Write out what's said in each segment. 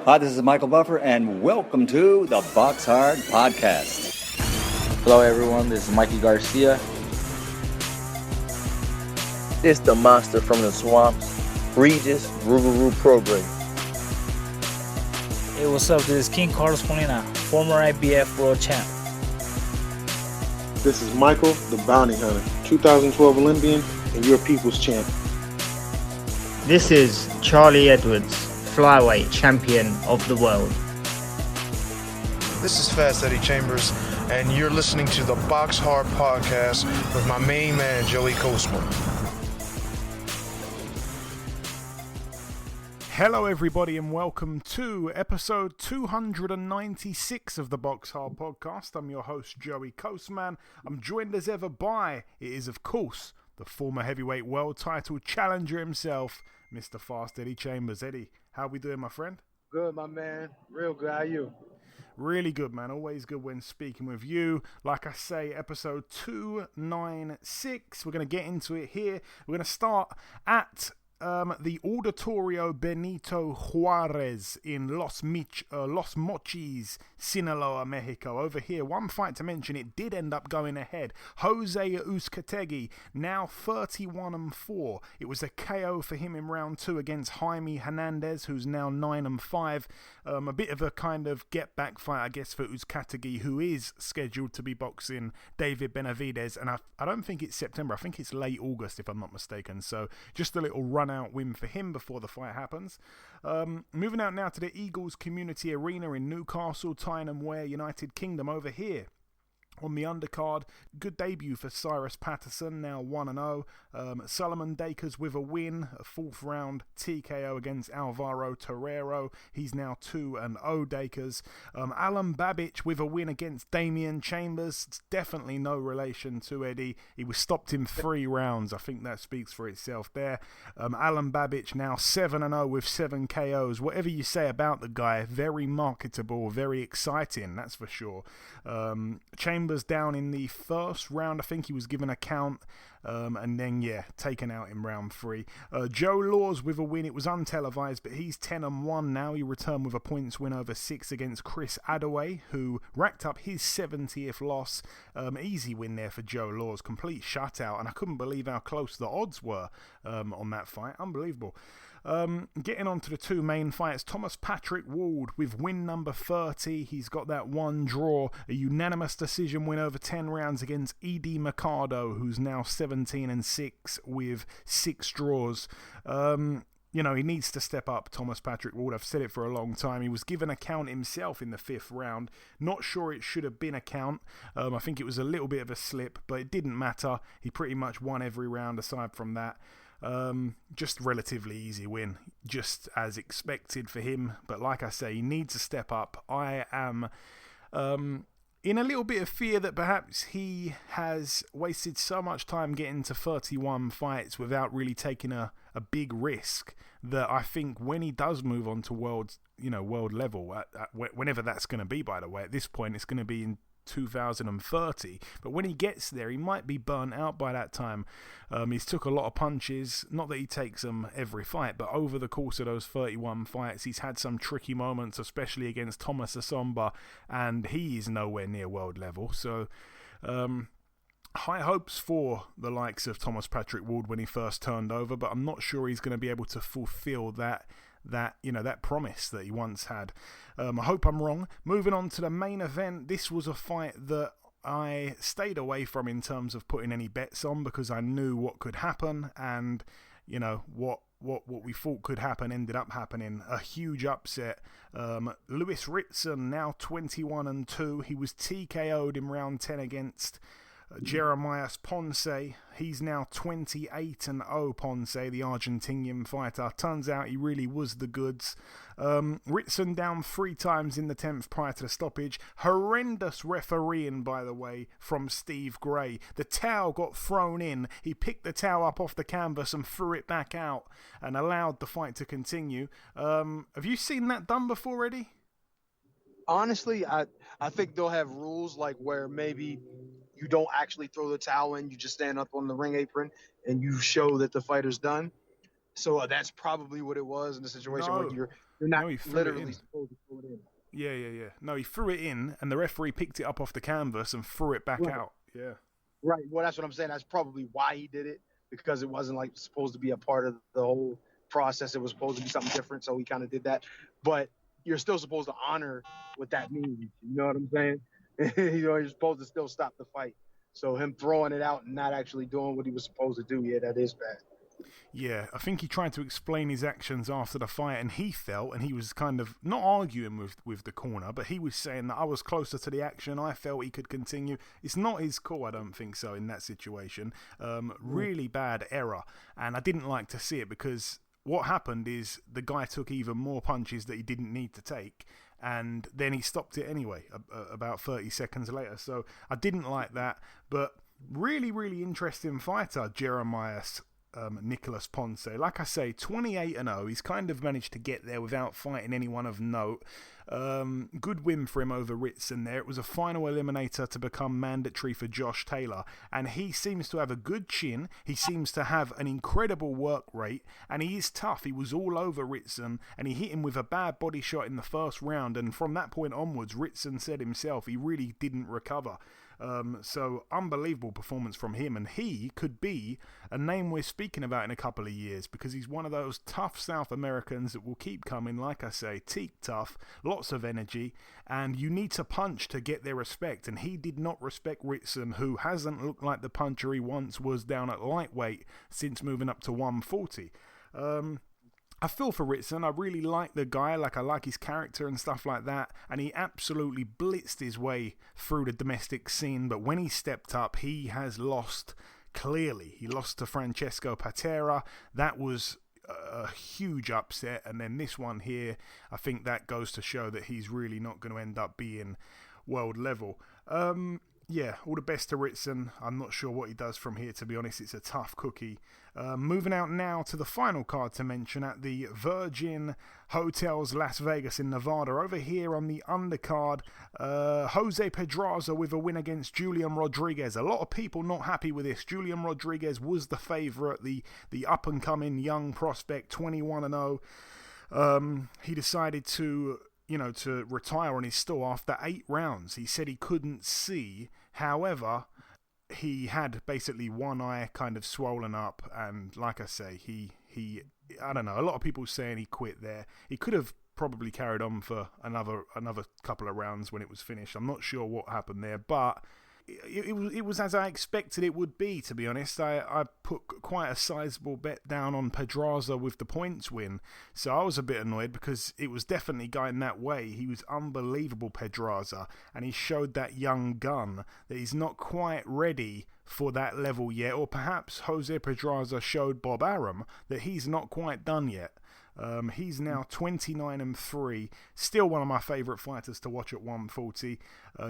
Hi, this is Michael Buffer, and welcome to the BoxHard Podcast. Hello, everyone. This is Mikey Garcia. This the monster from the swamps, Regis Rougarou Program. Hey, what's up? This is King Carlos Molina, former IBF World Champ. This is Michael, the Bounty Hunter, 2012 Olympian and your people's champ. This is Charlie Edwards, flyweight champion of the world. This is Fast Eddie Chambers, and you're listening to the BoxHard Podcast with my main man, Joey Coastman. Hello, everybody, and welcome to episode 296 of the BoxHard Podcast. I'm your host, Joey Coastman. I'm joined as ever by, it is, of course, the former heavyweight world title challenger himself, Mr. Fast Eddie Chambers. Eddie, how we doing, my friend? Good, my man. Real good. How you? Really good, man. Always good when speaking with you. Like I say, episode 296. We're going to get into it here. We're going to start at the Auditorio Benito Juarez in Los Mochis, Sinaloa, Mexico. Over here, one fight to mention, it did end up going ahead. Jose Uzcategui, now 31-4. It was a KO for him in round 2 against Jaime Hernandez, who's now 9-5. A bit of a kind of get-back fight, I guess, for Uzcategui, who is scheduled to be boxing David Benavidez. And I don't think it's September. I think it's late August, if I'm not mistaken. So just a little run-out win for him before the fight happens. Moving out now to the Eagles Community Arena in Newcastle, Tyne Wear, United Kingdom. Over here on the undercard, good debut for Cyrus Patterson, now 1-0. Solomon Dakers with a win, a 4th round TKO against Alvaro Torrero. He's now 2-0 Dakers. Alan Babic with a win against Damian Chambers. It's definitely no relation to Eddie. He was stopped in 3 rounds. I think that speaks for itself there. Alan Babic now 7-0 with 7 KOs. Whatever you say about the guy, very marketable, very exciting, that's for sure. Chambers down in the 1st round. I think he was given a count, and then taken out in round 3. Joe Laws with a win. It was untelevised, but he's 10-1 now. He returned with a points win over 6 against Chris Adaway, who racked up his 70th loss. Easy win there for Joe Laws, complete shutout, and I couldn't believe how close the odds were on that fight. Unbelievable. Getting on to the 2 main fights, Thomas Patrick Ward with win number 30. He's got that 1 draw, a unanimous decision win over 10 rounds against Edie Mercado, who's now 17-6 with 6 draws. He needs to step up, Thomas Patrick Ward. I've said it for a long time. He was given a count himself in the 5th round. Not sure it should have been a count. I think it was a little bit of a slip, but it didn't matter. He pretty much won every round aside from that. Just relatively easy win, just as expected for him. But like I say, he needs to step up. I am in a little bit of fear that perhaps he has wasted so much time getting to 31 fights without really taking a big risk, that I think when he does move on to world level, whenever that's going to be, by the way, at this point it's going to be in 2030, but when he gets there, he might be burnt out by that time. He's took a lot of punches, not that he takes them every fight, but over the course of those 31 fights, he's had some tricky moments, especially against Thomas Asomba, and he is nowhere near world level. So high hopes for the likes of Thomas Patrick Ward when he first turned over, but I'm not sure he's going to be able to fulfill that promise that he once had. I hope I'm wrong. Moving on to the main event, this was a fight that I stayed away from in terms of putting any bets on, because I knew what could happen, and what we thought could happen ended up happening. A huge upset. Lewis Ritson, now 21-2. He was TKO'd in round 10 against Jeremias Ponce. He's now 28-0, Ponce, the Argentinian fighter. Turns out he really was the goods. Ritson down 3 times in the 10th prior to the stoppage. Horrendous refereeing, by the way, from Steve Gray. The towel got thrown in. He picked the towel up off the canvas and threw it back out and allowed the fight to continue. Have you seen that done before, Eddie? Honestly, I think they'll have rules like where maybe you don't actually throw the towel in, you just stand up on the ring apron and you show that the fighter's done. So that's probably what it was in the situation where you're You're not No, he threw it literally in. supposed to throw it in. Yeah. No, he threw it in, and the referee picked it up off the canvas and threw it back Right. out. Yeah. Right. Well, that's what I'm saying. That's probably why he did it, because it wasn't like supposed to be a part of the whole process. It was supposed to be something different, so he kind of did that. But you're still supposed to honor what that means. You know what I'm saying? You're supposed to still stop the fight. So him throwing it out and not actually doing what he was supposed to do, yeah, that is bad. Yeah, I think he tried to explain his actions after the fight, and he felt, and he was kind of not arguing with the corner, but he was saying that I was closer to the action. I felt he could continue. It's not his call, I don't think so, in that situation. Really bad error, and I didn't like to see it, because what happened is the guy took even more punches that he didn't need to take, and then he stopped it anyway about 30 seconds later. So I didn't like that, but really, really interesting fighter, Jeremiah Nicholas Ponce. Like I say, 28-0. He's kind of managed to get there without fighting anyone of note. Good win for him over Ritson there. It was a final eliminator to become mandatory for Josh Taylor, and he seems to have a good chin. He seems to have an incredible work rate, and he is tough. He was all over Ritson, and he hit him with a bad body shot in the first round, and from that point onwards, Ritson said himself he really didn't recover. So unbelievable performance from him, and he could be a name we're speaking about in a couple of years, because he's one of those tough South Americans that will keep coming. Like I say, teak tough, lots of energy, and you need to punch to get their respect, and he did not respect Ritson, who hasn't looked like the puncher he once was down at lightweight since moving up to 140. I feel for Ritson. I really like the guy. I like his character and stuff like that. And he absolutely blitzed his way through the domestic scene. But when he stepped up, he has lost clearly. He lost to Francesco Patera. That was a huge upset. And then this one here, I think that goes to show that he's really not going to end up being world level. Yeah, all the best to Ritson. I'm not sure what he does from here, to be honest. It's a tough cookie. Moving out now to the final card to mention at the Virgin Hotels Las Vegas in Nevada. Over here on the undercard, Jose Pedraza with a win against Julian Rodriguez. A lot of people not happy with this. Julian Rodriguez was the favourite, the up-and-coming young prospect, 21-0. He decided to retire on his stool after 8 rounds. He said he couldn't see. However, he had basically one eye kind of swollen up, and like I say, he I don't know, a lot of people saying he quit there. He could have probably carried on for another couple of rounds when it was finished. I'm not sure what happened there, but it was as I expected it would be, to be honest. I put quite a sizable bet down on Pedraza with the points win, so I was a bit annoyed because it was definitely going that way. He was unbelievable, Pedraza, and he showed that young gun that he's not quite ready for that level yet, or perhaps Jose Pedraza showed Bob Arum that he's not quite done yet. He's now 29-3, still one of my favourite fighters to watch at 140.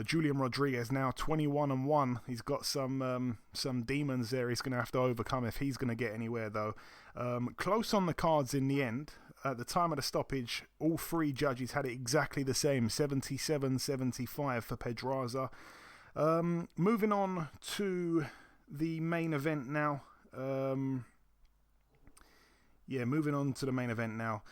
Julian Rodriguez now 21-1. He's got some demons there he's going to have to overcome if he's going to get anywhere, though. Close on the cards in the end. At the time of the stoppage, all 3 judges had it exactly the same, 77-75 for Pedraza. Moving on to the main event now. Moving on to the main event now.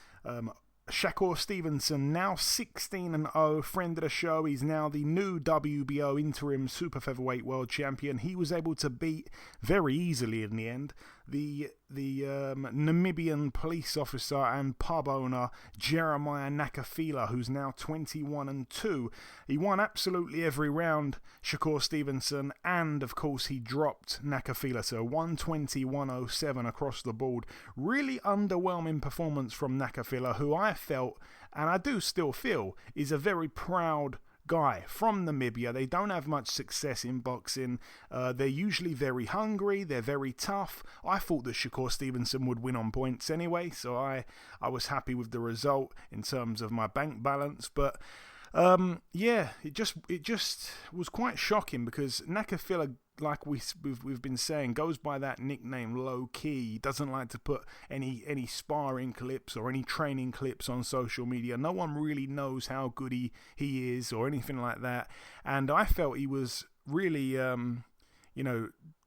Shakur Stevenson, now 16-0, friend of the show. He's now the new WBO interim super-featherweight world champion. He was able to beat very easily in the end the Namibian police officer and pub owner Jeremiah Nakafila, who's now 21-2. He won absolutely every round, Shakur Stevenson, and of course he dropped Nakafila, so 120-107 across the board. Really underwhelming performance from Nakafila, who I felt, and I do still feel, is a very proud guy from Namibia. They don't have much success in boxing. They're usually very hungry. They're very tough. I thought that Shakur Stevenson would win on points anyway, so I was happy with the result in terms of my bank balance. But it just was quite shocking because Nakafila, like we've been saying, goes by that nickname low key. He doesn't like to put any sparring clips or any training clips on social media. No one really knows how good he is or anything like that. And I felt he was really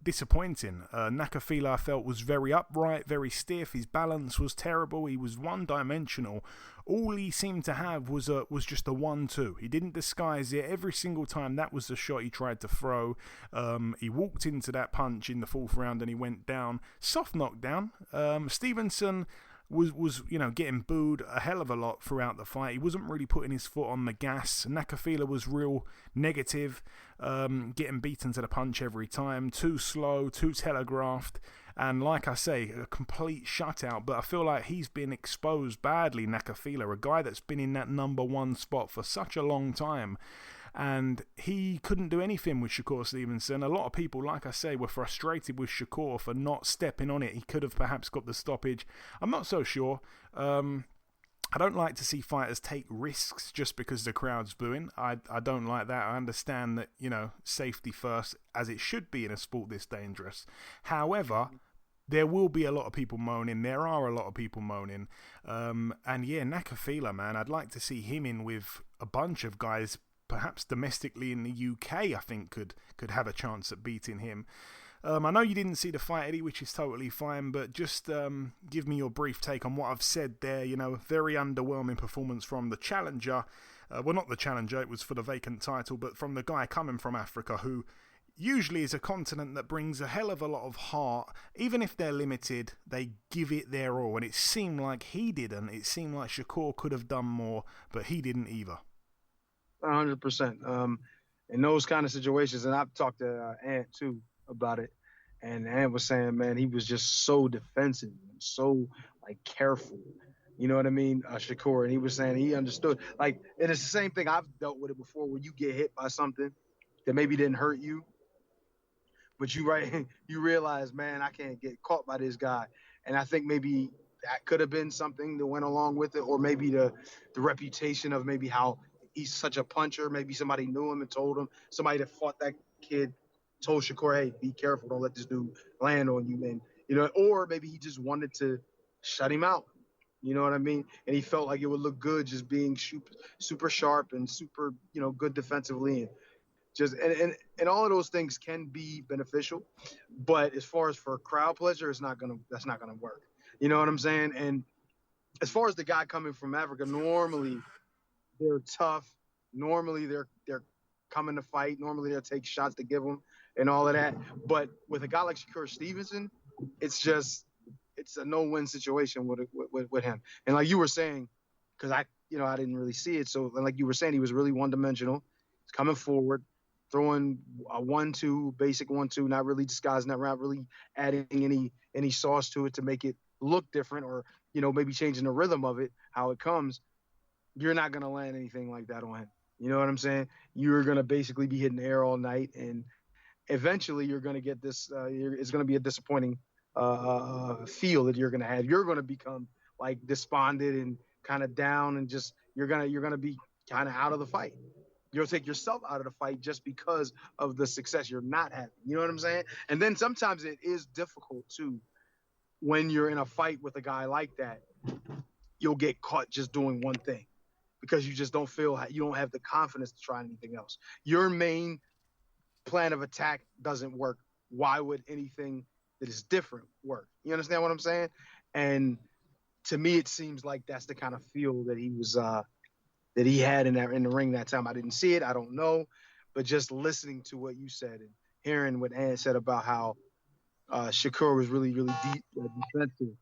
disappointing. Nakafila, I felt, was very upright, very stiff. His balance was terrible. He was one-dimensional. All he seemed to have was just a 1-2. He didn't disguise it. Every single time that was the shot he tried to throw. He walked into that punch in the 4th round and he went down. Soft knockdown. Stevenson was getting booed a hell of a lot throughout the fight. He wasn't really putting his foot on the gas. Nakafila was real negative, getting beaten to the punch every time. Too slow, too telegraphed, and like I say, a complete shutout. But I feel like he's been exposed badly, Nakafila, a guy that's been in that number 1 spot for such a long time. And he couldn't do anything with Shakur Stevenson. A lot of people, like I say, were frustrated with Shakur for not stepping on it. He could have perhaps got the stoppage. I'm not so sure. I don't like to see fighters take risks just because the crowd's booing. I don't like that. I understand that, safety first, as it should be in a sport this dangerous. However, there will be a lot of people moaning. There are a lot of people moaning. And yeah, Nakafila, man, I'd like to see him in with a bunch of guys. Perhaps domestically in the UK, I think could have a chance at beating him. I know you didn't see the fight, Eddie, which is totally fine, but just give me your brief take on what I've said there. Very underwhelming performance from the challenger. Well, not the challenger, it was for the vacant title, but from the guy coming from Africa, who usually is a continent that brings a hell of a lot of heart. Even if they're limited, they give it their all, and it seemed like he didn't. It seemed like Shakur could have done more, but he didn't either. 100%. In those kind of situations, and I've talked to Ant too about it, and Ant was saying, man, he was just so defensive and so careful. You know what I mean, Shakur? And he was saying he understood. And it's the same thing. I've dealt with it before, where you get hit by something that maybe didn't hurt you, but you realize, man, I can't get caught by this guy. And I think maybe that could have been something that went along with it, or maybe the reputation of maybe how he's such a puncher. Maybe somebody knew him and told him. Somebody that fought that kid told Shakur, hey, be careful. Don't let this dude land on you, man. Or maybe he just wanted to shut him out. You know what I mean? And he felt like it would look good just being super sharp and super, good defensively. And all of those things can be beneficial. But as far as for crowd pleasure, that's not gonna work. You know what I'm saying? And as far as the guy coming from Africa, normally they're tough. Normally they're coming to fight. Normally they'll take shots to give them and all of that. But with a guy like Shakur Stevenson, it's a no-win situation with him. And like you were saying, because I didn't really see it. So like you were saying, he was really one-dimensional. He's coming forward, throwing a 1-2, basic 1-2, not really disguising that, not really adding any sauce to it to make it look different, or maybe changing the rhythm of it, how it comes. You're not going to land anything like that on him. You know what I'm saying? You're going to basically be hitting the air all night, and eventually you're going to get this. It's going to be a disappointing feel that you're going to have. You're going to become despondent and kind of down, and just you're going to be kind of out of the fight. You'll take yourself out of the fight just because of the success you're not having. You know what I'm saying? And then sometimes it is difficult too when you're in a fight with a guy like that. You'll get caught just doing one thing, because you just don't you don't have the confidence to try anything else. Your main plan of attack doesn't work. Why would anything that is different work? You understand what I'm saying? And to me, it seems like that's the kind of feel that he was, that he had in the ring that time. I didn't see it. I don't know. But just listening to what you said and hearing what Ann said about how Shakur was really, really deep, defensive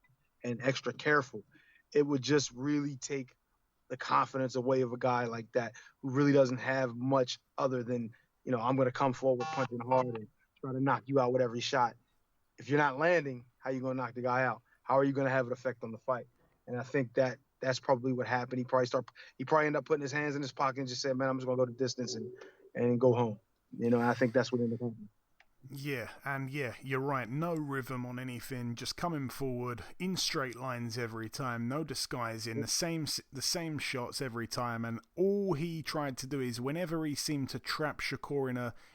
and extra careful, it would just really take the confidence away of a guy like that who really doesn't have much other than, I'm going to come forward punching hard and try to knock you out with every shot. If you're not landing, how are you going to knock the guy out? How are you going to have an effect on the fight? And I think that's probably what happened. He probably ended up putting his hands in his pocket and just said, man, I'm just going to go the distance and go home. And I think that's what ended up happening. Yeah, and yeah, you're right. No rhythm on anything, just coming forward in straight lines every time, no disguising, the same shots every time. And all he tried to do is, whenever he seemed to trap Shakur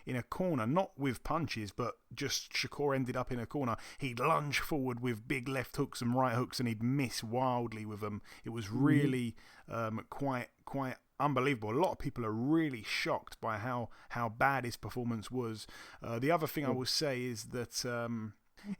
in a corner, not with punches, but just Shakur ended up in a corner, he'd lunge forward with big left hooks and right hooks, and he'd miss wildly with them. It was really quite unbelievable. A lot of people are really shocked by how bad his performance was. The other thing I will say is that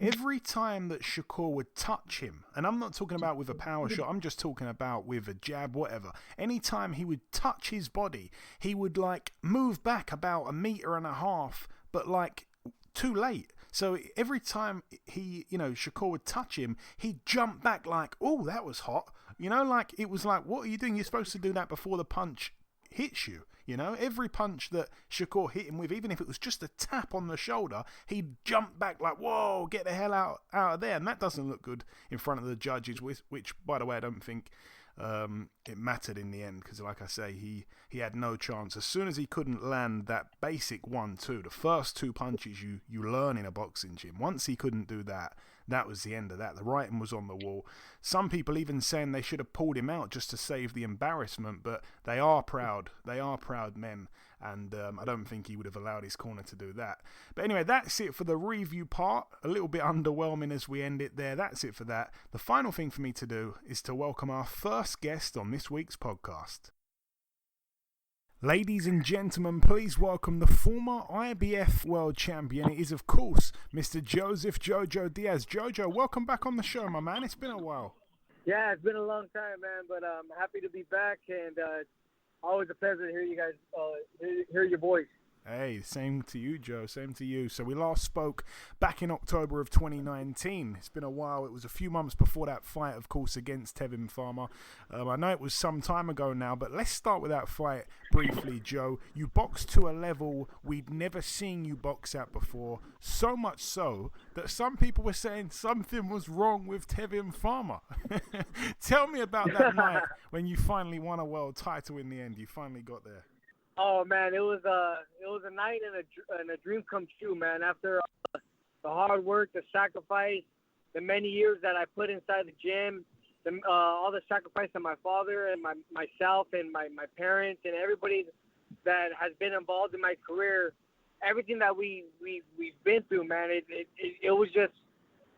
every time that Shakur would touch him, and I'm not talking about with a power shot, I'm just talking about with a jab, whatever. Anytime he would touch his body, he would like move back about 1.5 meters, but like too late. So every time Shakur would touch him, he'd jump back like, oh, that was hot. Like it was like, what are you doing? You're supposed to do that before the punch hits you. Every punch that Shakur hit him with, even if it was just a tap on the shoulder, he'd jump back like, whoa, get the hell out of there. And that doesn't look good in front of the judges, which, by the way, I don't think it mattered in the end, because like I say, he had no chance. As soon as he couldn't land that basic 1-2, the first 2 punches you learn in a boxing gym, once he couldn't do that, that was the end of that. The writing was on the wall. Some people even saying they should have pulled him out just to save the embarrassment, but they are proud. They are proud men, and I don't think he would have allowed his corner to do that. But anyway, that's it for the review part. A little bit underwhelming as we end it there. That's it for that. The final thing for me to do is to welcome our first guest on this week's podcast. Ladies and gentlemen, please welcome the former IBF World Champion. It is, of course, Mr. Joseph Jojo Diaz. Jojo, welcome back on the show, my man. It's been a while. Yeah, it's been a long time, man, but I'm happy to be back, and always a pleasure to hear you guys, hear your voice. Hey, same to you, Joe. Same to you. So we last spoke back in October of 2019. It's been a while. It was a few months before that fight, of course, against Tevin Farmer. I know it was some time ago now, but let's start with that fight briefly, Joe. You boxed to a level we'd never seen you box at before. So much so that some people were saying something was wrong with Tevin Farmer. Tell me about that night when you finally won a world title in the end. You finally got there. Oh man, it was a night and a dream come true, man. After the hard work, the sacrifice, the many years that I put inside the gym, all the sacrifice of my father and myself and my parents and everybody that has been involved in my career, everything that we've been through, man. It was just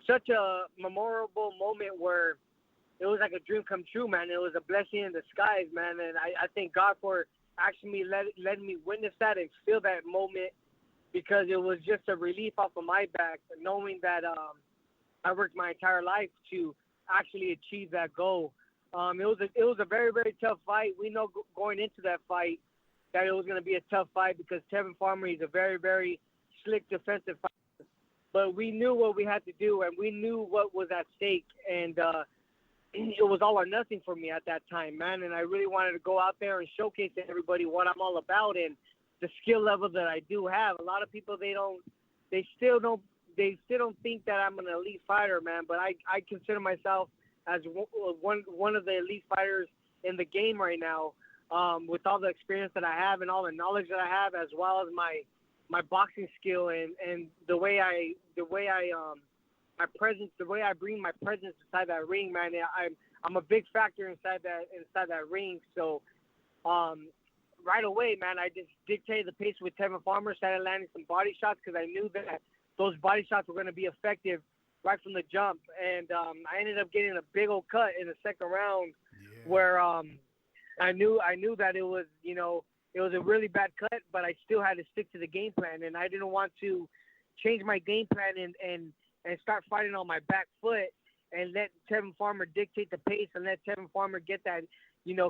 such a memorable moment where it was like a dream come true, man. It was a blessing in disguise, man. And I thank God for actually letting me witness that and feel that moment, because it was just a relief off of my back, knowing that I worked my entire life to actually achieve that goal. It was a very, very tough fight. We know going into that fight that it was going to be a tough fight because Tevin Farmer is a very, very slick defensive fighter. But we knew what we had to do, and we knew what was at stake, and it was all or nothing for me at that time, man. And I really wanted to go out there and showcase to everybody what I'm all about and the skill level that I do have. A lot of people, they still don't think that I'm an elite fighter, man. But I consider myself as one of the elite fighters in the game right now, with all the experience that I have and all the knowledge that I have, as well as my boxing skill and the way I my presence, the way I bring my presence inside that ring, man. I'm a big factor inside that ring. So right away, man, I just dictated the pace with Tevin Farmer, started landing some body shots because I knew that those body shots were going to be effective right from the jump. And I ended up getting a big old cut in the second round, where I knew that it was a really bad cut, but I still had to stick to the game plan, and I didn't want to change my game plan and start fighting on my back foot and let Tevin Farmer dictate the pace and let Tevin Farmer get that,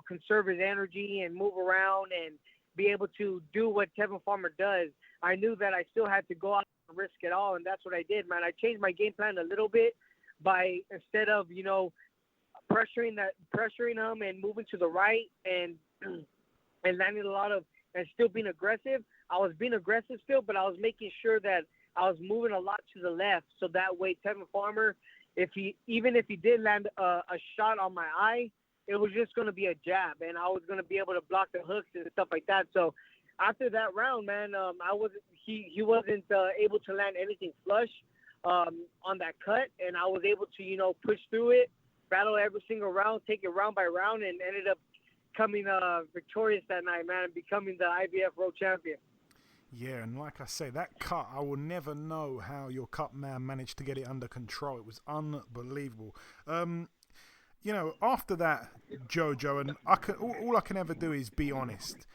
conserve his energy and move around and be able to do what Tevin Farmer does. I knew that I still had to go out and risk it all, and that's what I did, man. I changed my game plan a little bit by, instead of, pressuring him and moving to the right and landing a lot of, and still being aggressive. I was being aggressive still, but I was making sure that I was moving a lot to the left, so that way Tevin Farmer, even if he did land a shot on my eye, it was just going to be a jab, and I was going to be able to block the hooks and stuff like that. So after that round, man, he wasn't able to land anything flush on that cut, and I was able to push through it, battle every single round, take it round by round, and ended up coming victorious that night, man, and becoming the IBF World Champion. Yeah, and like I say, that cut, I will never know how your cut man managed to get it under control. It was unbelievable. after that, Jojo, and all I can ever do is be honest.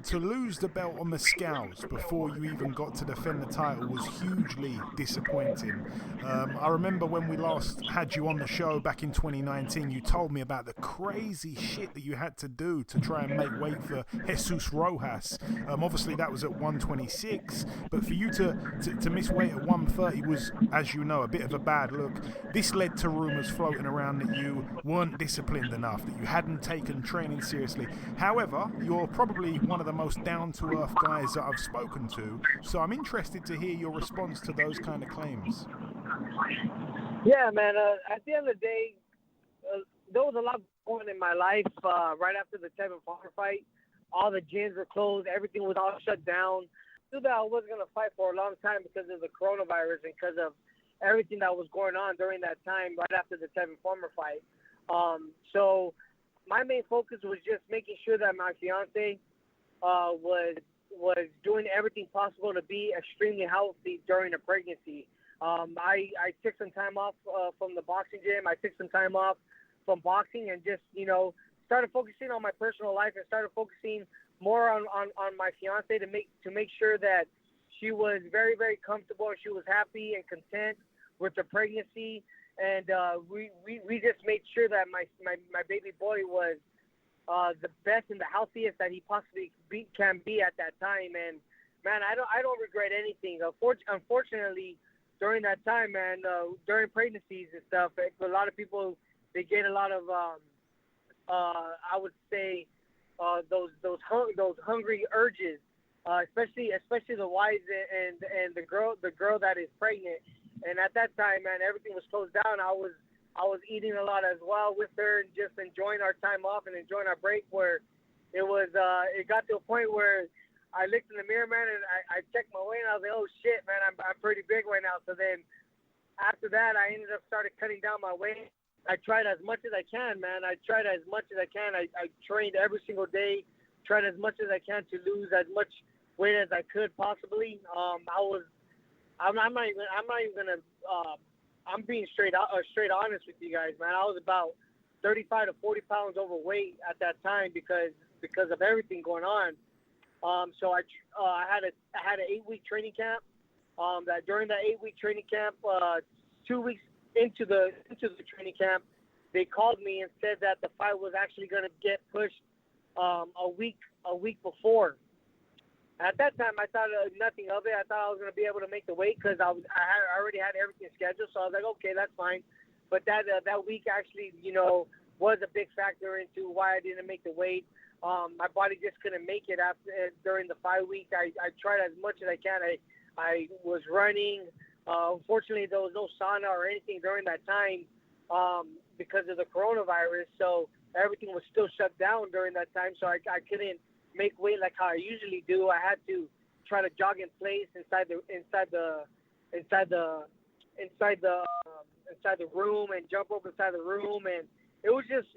To lose the belt on the scales before you even got to defend the title was hugely disappointing. I remember when we last had you on the show back in 2019, you told me about the crazy shit that you had to do to try and make weight for Jesus Rojas. Obviously, that was at 126, but for you to miss weight at 130 was, as you know, a bit of a bad look. This led to rumours floating around that you weren't disciplined enough, that you hadn't taken training seriously. However, you're probably one of the most down-to-earth guys that I've spoken to, so I'm interested to hear your response to those kind of claims. Yeah, man. At the end of the day, there was a lot going on in my life right after the Tevin Farmer fight. All the gyms were closed. Everything was all shut down. I knew that I wasn't going to fight for a long time because of the coronavirus and because of everything that was going on during that time right after the Tevin Farmer fight. So my main focus was just making sure that my fiance was doing everything possible to be extremely healthy during the pregnancy. I took some time off from the boxing gym. I took some time off from boxing and just, started focusing on my personal life and started focusing more on my fiance to make sure that she was very, very comfortable and she was happy and content with the pregnancy. And we just made sure that my baby boy was the best and the healthiest that he possibly can be at that time. And man, I don't regret anything. Unfortunately, during that time, man, during pregnancies and stuff, a lot of people, they get a lot of I would say those hungry urges, especially the wives and the girl that is pregnant. And at that time, man, everything was closed down. I was eating a lot as well with her and just enjoying our time off and enjoying our break. Where it got to a point where I looked in the mirror, man, and I checked my weight, and I was like, oh shit, man, I'm pretty big right now. So then after that, I ended up started cutting down my weight. I tried as much as I can, man. I tried as much as I can. I trained every single day, tried as much as I can to lose as much weight as I could possibly. I'm being straight honest with you guys, man. I was about 35 to 40 pounds overweight at that time because of everything going on. So I had an 8-week training camp. That during that 8-week training camp, 2 weeks into the training camp, they called me and said that the fight was actually going to get pushed a week before. At that time, I thought nothing of it. I thought I was going to be able to make the weight because I already had everything scheduled. So I was like, okay, that's fine. But that week actually, was a big factor into why I didn't make the weight. My body just couldn't make it during the 5 weeks. I tried as much as I can. I was running. Unfortunately, there was no sauna or anything during that time because of the coronavirus. So everything was still shut down during that time. So I couldn't make weight like how I usually do. I had to try to jog in place inside the room and jump up inside the room, and it was just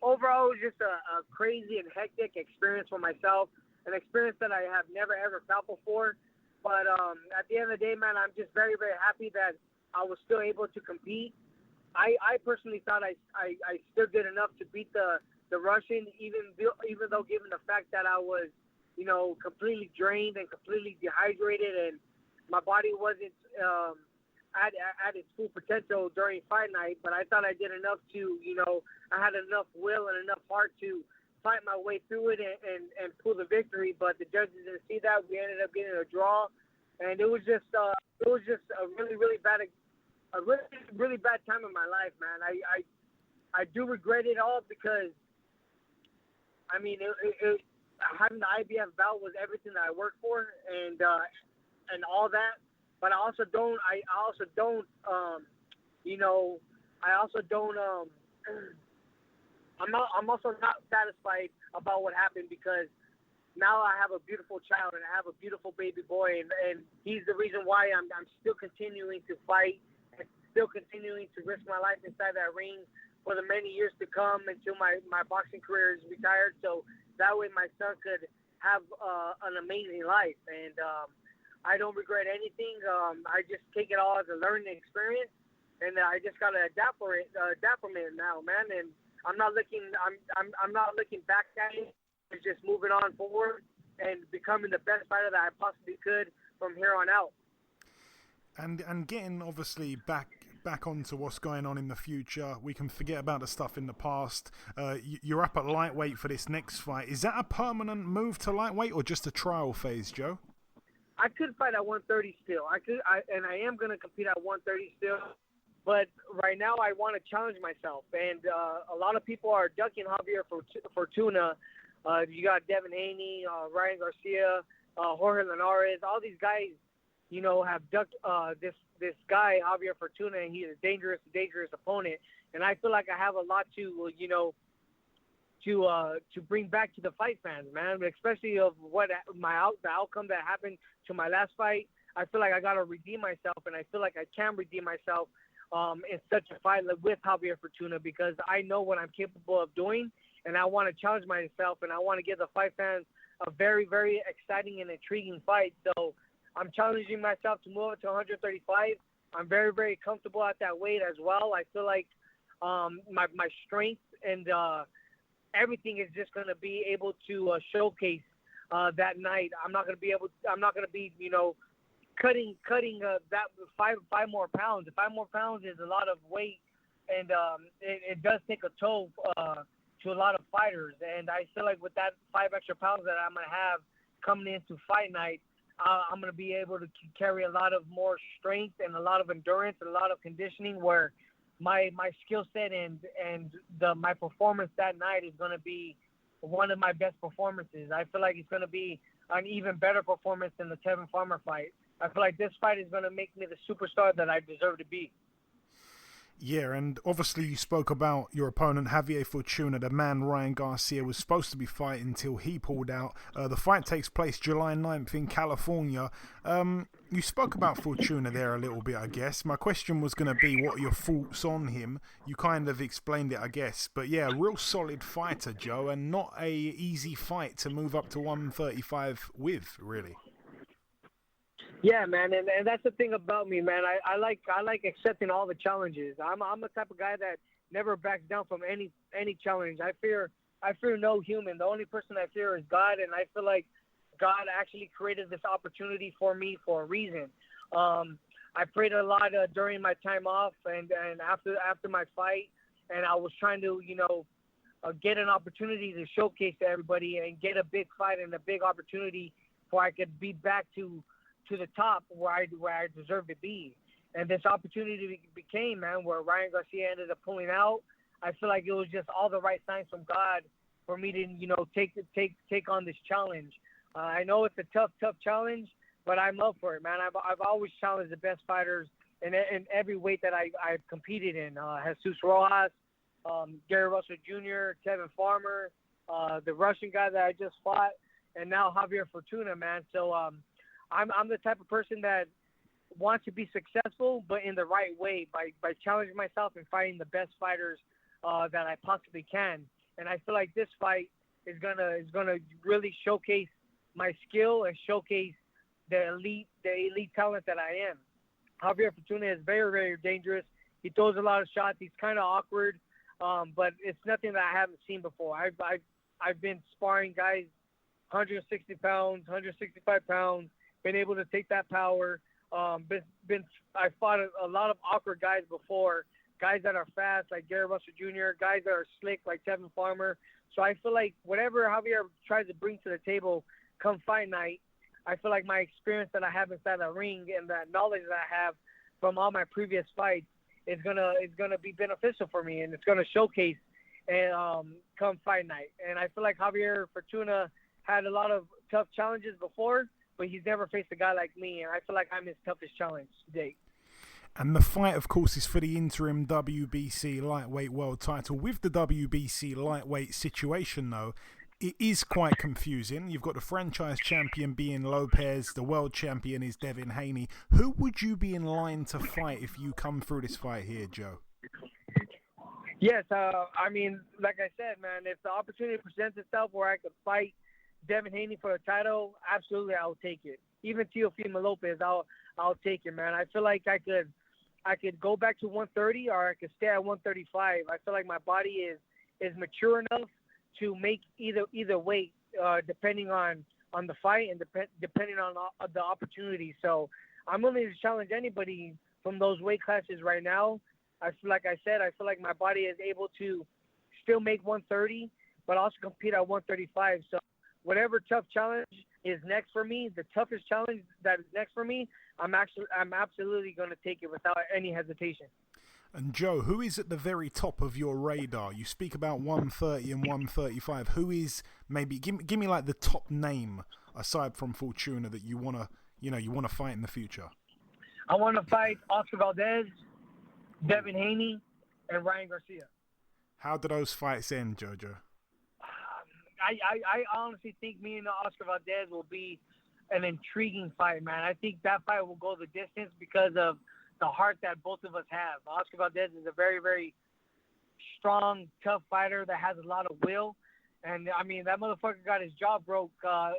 overall it was just a crazy and hectic experience for myself, an experience that I have never ever felt before. But at the end of the day, man, I'm just very, very happy that I was still able to compete. I personally thought I still did enough to beat the Russian, even though given the fact that I was, completely drained and completely dehydrated and my body wasn't at its full potential during fight night. But I thought I did enough to, I had enough will and enough heart to fight my way through it and pull the victory. But the judges didn't see that. We ended up getting a draw, and it was just a really, really bad time in my life, man. I do regret it all because, I mean, having the IBF belt was everything that I worked for and all that. But I'm also not satisfied about what happened because now I have a beautiful child and I have a beautiful baby boy, and he's the reason why I'm still continuing to fight and still continuing to risk my life inside that ring for the many years to come until my boxing career is retired. So that way my son could have an amazing life. And I don't regret anything. I just take it all as a learning experience. and I just gotta adapt from it now, man. And I'm not looking back at it. It's just moving on forward and becoming the best fighter that I possibly could from here on out. And getting obviously back onto what's going on in the future. We can forget about the stuff in the past. You're up at lightweight for this next fight. Is that a permanent move to lightweight or just a trial phase, Joe? I could fight at 130 still. I am going to compete at 130 still. But right now I want to challenge myself. And a lot of people are ducking Javier Fortuna. You got Devin Haney, Ryan Garcia, Jorge Linares. All these guys, have ducked this guy, Javier Fortuna, and he's a dangerous opponent. And I feel like I have a lot to bring back to the fight fans, man, especially of the outcome that happened to my last fight. I feel like I got to redeem myself, and I feel like I can redeem myself in such a fight with Javier Fortuna, because I know what I'm capable of doing, and I want to challenge myself, and I want to give the fight fans a very, very exciting and intriguing fight. So I'm challenging myself to move up to 135. I'm very, very comfortable at that weight as well. I feel like my strength and everything is just going to be able to showcase that night. I'm not going to be cutting that five more pounds. 5 more pounds is a lot of weight, and it does take a toll to a lot of fighters. And I feel like with that 5 extra pounds that I'm going to have coming into fight night, I'm going to be able to carry a lot of more strength and a lot of endurance and a lot of conditioning, where my skill set and my performance that night is going to be one of my best performances. I feel like it's going to be an even better performance than the Tevin Farmer fight. I feel like this fight is going to make me the superstar that I deserve to be. Yeah, and obviously you spoke about your opponent, Javier Fortuna. The man, Ryan Garcia, was supposed to be fighting until he pulled out. The fight takes place July 9th in California. You spoke about Fortuna there a little bit, I guess. My question was going to be, what are your thoughts on him? You kind of explained it, I guess. But yeah, real solid fighter, Joe, and not a easy fight to move up to 135 with, really. Yeah, man, and that's the thing about me, man. I like accepting all the challenges. I'm the type of guy that never backs down from any challenge. I fear no human. The only person I fear is God, and I feel like God actually created this opportunity for me for a reason. I prayed a lot during my time off and after my fight, and I was trying to get an opportunity to showcase to everybody and get a big fight and a big opportunity where I could be back to the top where I deserve to be. And this opportunity became, man, where Ryan Garcia ended up pulling out. I feel like it was just all the right signs from God for me to, take on this challenge. I know it's a tough challenge, but I'm up for it, man. I've always challenged the best fighters in every weight that I've competed in. Jesus Rojas, Gary Russell Jr., Tevin Farmer, the Russian guy that I just fought, and now Javier Fortuna, man. So, I'm the type of person that wants to be successful, but in the right way, by challenging myself and fighting the best fighters that I possibly can. And I feel like this fight is gonna really showcase my skill and showcase the elite talent that I am. Javier Fortuna is very, very dangerous. He throws a lot of shots. He's kind of awkward, but it's nothing that I haven't seen before. I've been sparring guys 160 pounds, 165 pounds. Been able to take that power. I fought a lot of awkward guys before, guys that are fast like Gary Russell Jr., guys that are slick like Tevin Farmer. So I feel like whatever Javier tries to bring to the table come fight night, I feel like my experience that I have inside the ring and the knowledge that I have from all my previous fights is gonna be beneficial for me, and it's gonna showcase and come fight night. And I feel like Javier Fortuna had a lot of tough challenges before, but he's never faced a guy like me, and I feel like I'm his toughest challenge to date. And the fight, of course, is for the interim WBC lightweight world title. With the WBC lightweight situation, though, it is quite confusing. You've got the franchise champion being Lopez, the world champion is Devin Haney. Who would you be in line to fight if you come through this fight here, Joe? Yes, I mean, like I said, man, if the opportunity presents itself where I could fight Devin Haney for the title, absolutely, I'll take it. Even Teofimo Lopez, I'll take it, man. I feel like I I could go back to 130 or I could stay at 135. I feel like my body is mature enough to make either weight, depending on the fight and depending on the opportunity. So I'm willing to challenge anybody from those weight classes right now. I feel like my body is able to still make 130, but also compete at 135. So whatever tough challenge is next for me, the toughest challenge that is next for me, I'm absolutely going to take it without any hesitation. And Joe, who is at the very top of your radar? You speak about 130 and 135. Who is maybe give me like the top name aside from Fortuna that you want to fight in the future? I want to fight Oscar Valdez, Devin Haney, and Ryan Garcia. How do those fights end, Jojo? I honestly think me and Oscar Valdez will be an intriguing fight, man. I think that fight will go the distance because of the heart that both of us have. Oscar Valdez is a very, very strong, tough fighter that has a lot of will. And, I mean, that motherfucker got his jaw broke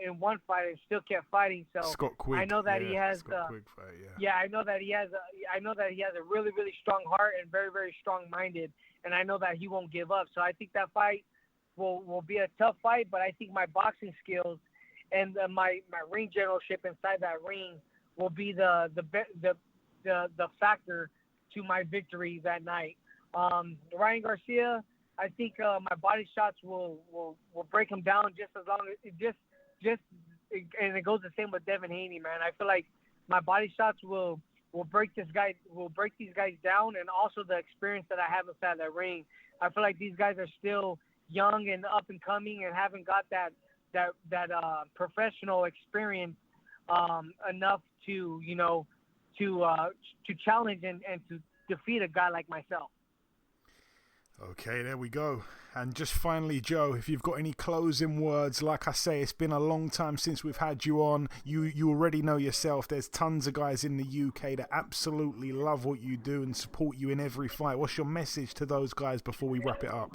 in one fight and still kept fighting. So Scott Quigg. I know that he has Scott Quigg fight, I know that he has a really, really strong heart and very, very strong-minded. And I know that he won't give up. So I think that fight will be a tough fight, but I think my boxing skills and my ring generalship inside that ring will be the factor to my victory that night. Ryan Garcia, I think my body shots will break him down just as long as and it goes the same with Devin Haney, man. I feel like my body shots will break these guys down, and also the experience that I have inside that ring. I feel like these guys are still young and up and coming and haven't got that professional experience enough to challenge and to defeat a guy like myself. Okay, there we go. And just finally, Joe, if you've got any closing words, like I say, it's been a long time since we've had you on. You already know yourself. There's tons of guys in the UK that absolutely love what you do and support you in every fight. What's your message to those guys before we wrap it up?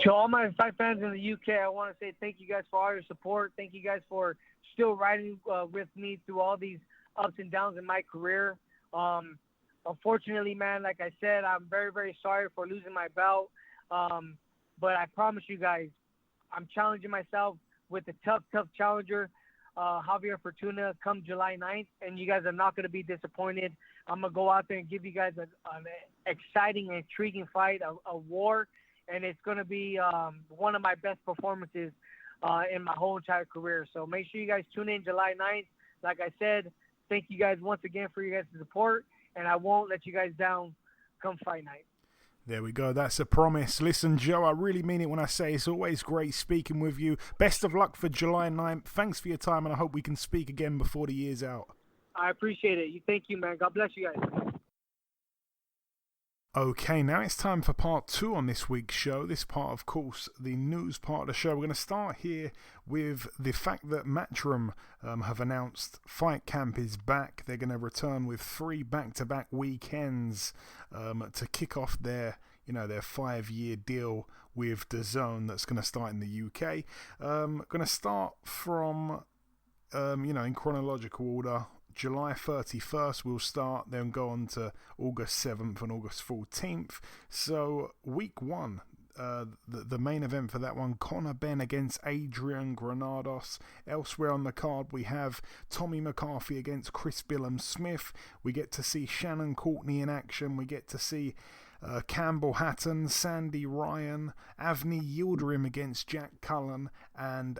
To all my fight fans in the UK, I want to say thank you guys for all your support. Thank you guys for still riding with me through all these ups and downs in my career. Unfortunately, man, like I said, I'm very, very sorry for losing my belt. But I promise you guys, I'm challenging myself with a tough challenger, Javier Fortuna, come July 9th, and you guys are not going to be disappointed. I'm going to go out there and give you guys an exciting, intriguing fight, a war, and it's going to be one of my best performances in my whole entire career. So make sure you guys tune in July 9th. Like I said, thank you guys once again for your guys' support, and I won't let you guys down come fight night. There we go. That's a promise. Listen, Joe, I really mean it when I say it's always great speaking with you. Best of luck for July 9th. Thanks for your time, and I hope we can speak again before the year's out. I appreciate it. Thank you, man. God bless you guys. Okay, now it's time for part 2 on this week's show. This part, of course, the news part of the show. We're going to start here with the fact that Matchroom have announced Fight Camp is back. They're going to return with 3 back-to-back weekends to kick off their 5-year deal with DAZN that's going to start in the UK. Going to start from, in chronological order. July 31st we'll start, then go on to August 7th and August 14th. So week 1, the main event for that one, Conor Benn against Adrian Granados. Elsewhere on the card we have Tommy McCarthy against Chris Billum-Smith. We get to see Shannon Courtney in action. We get to see Campbell Hatton, Sandy Ryan, Avni Yildirim against Jack Cullen, and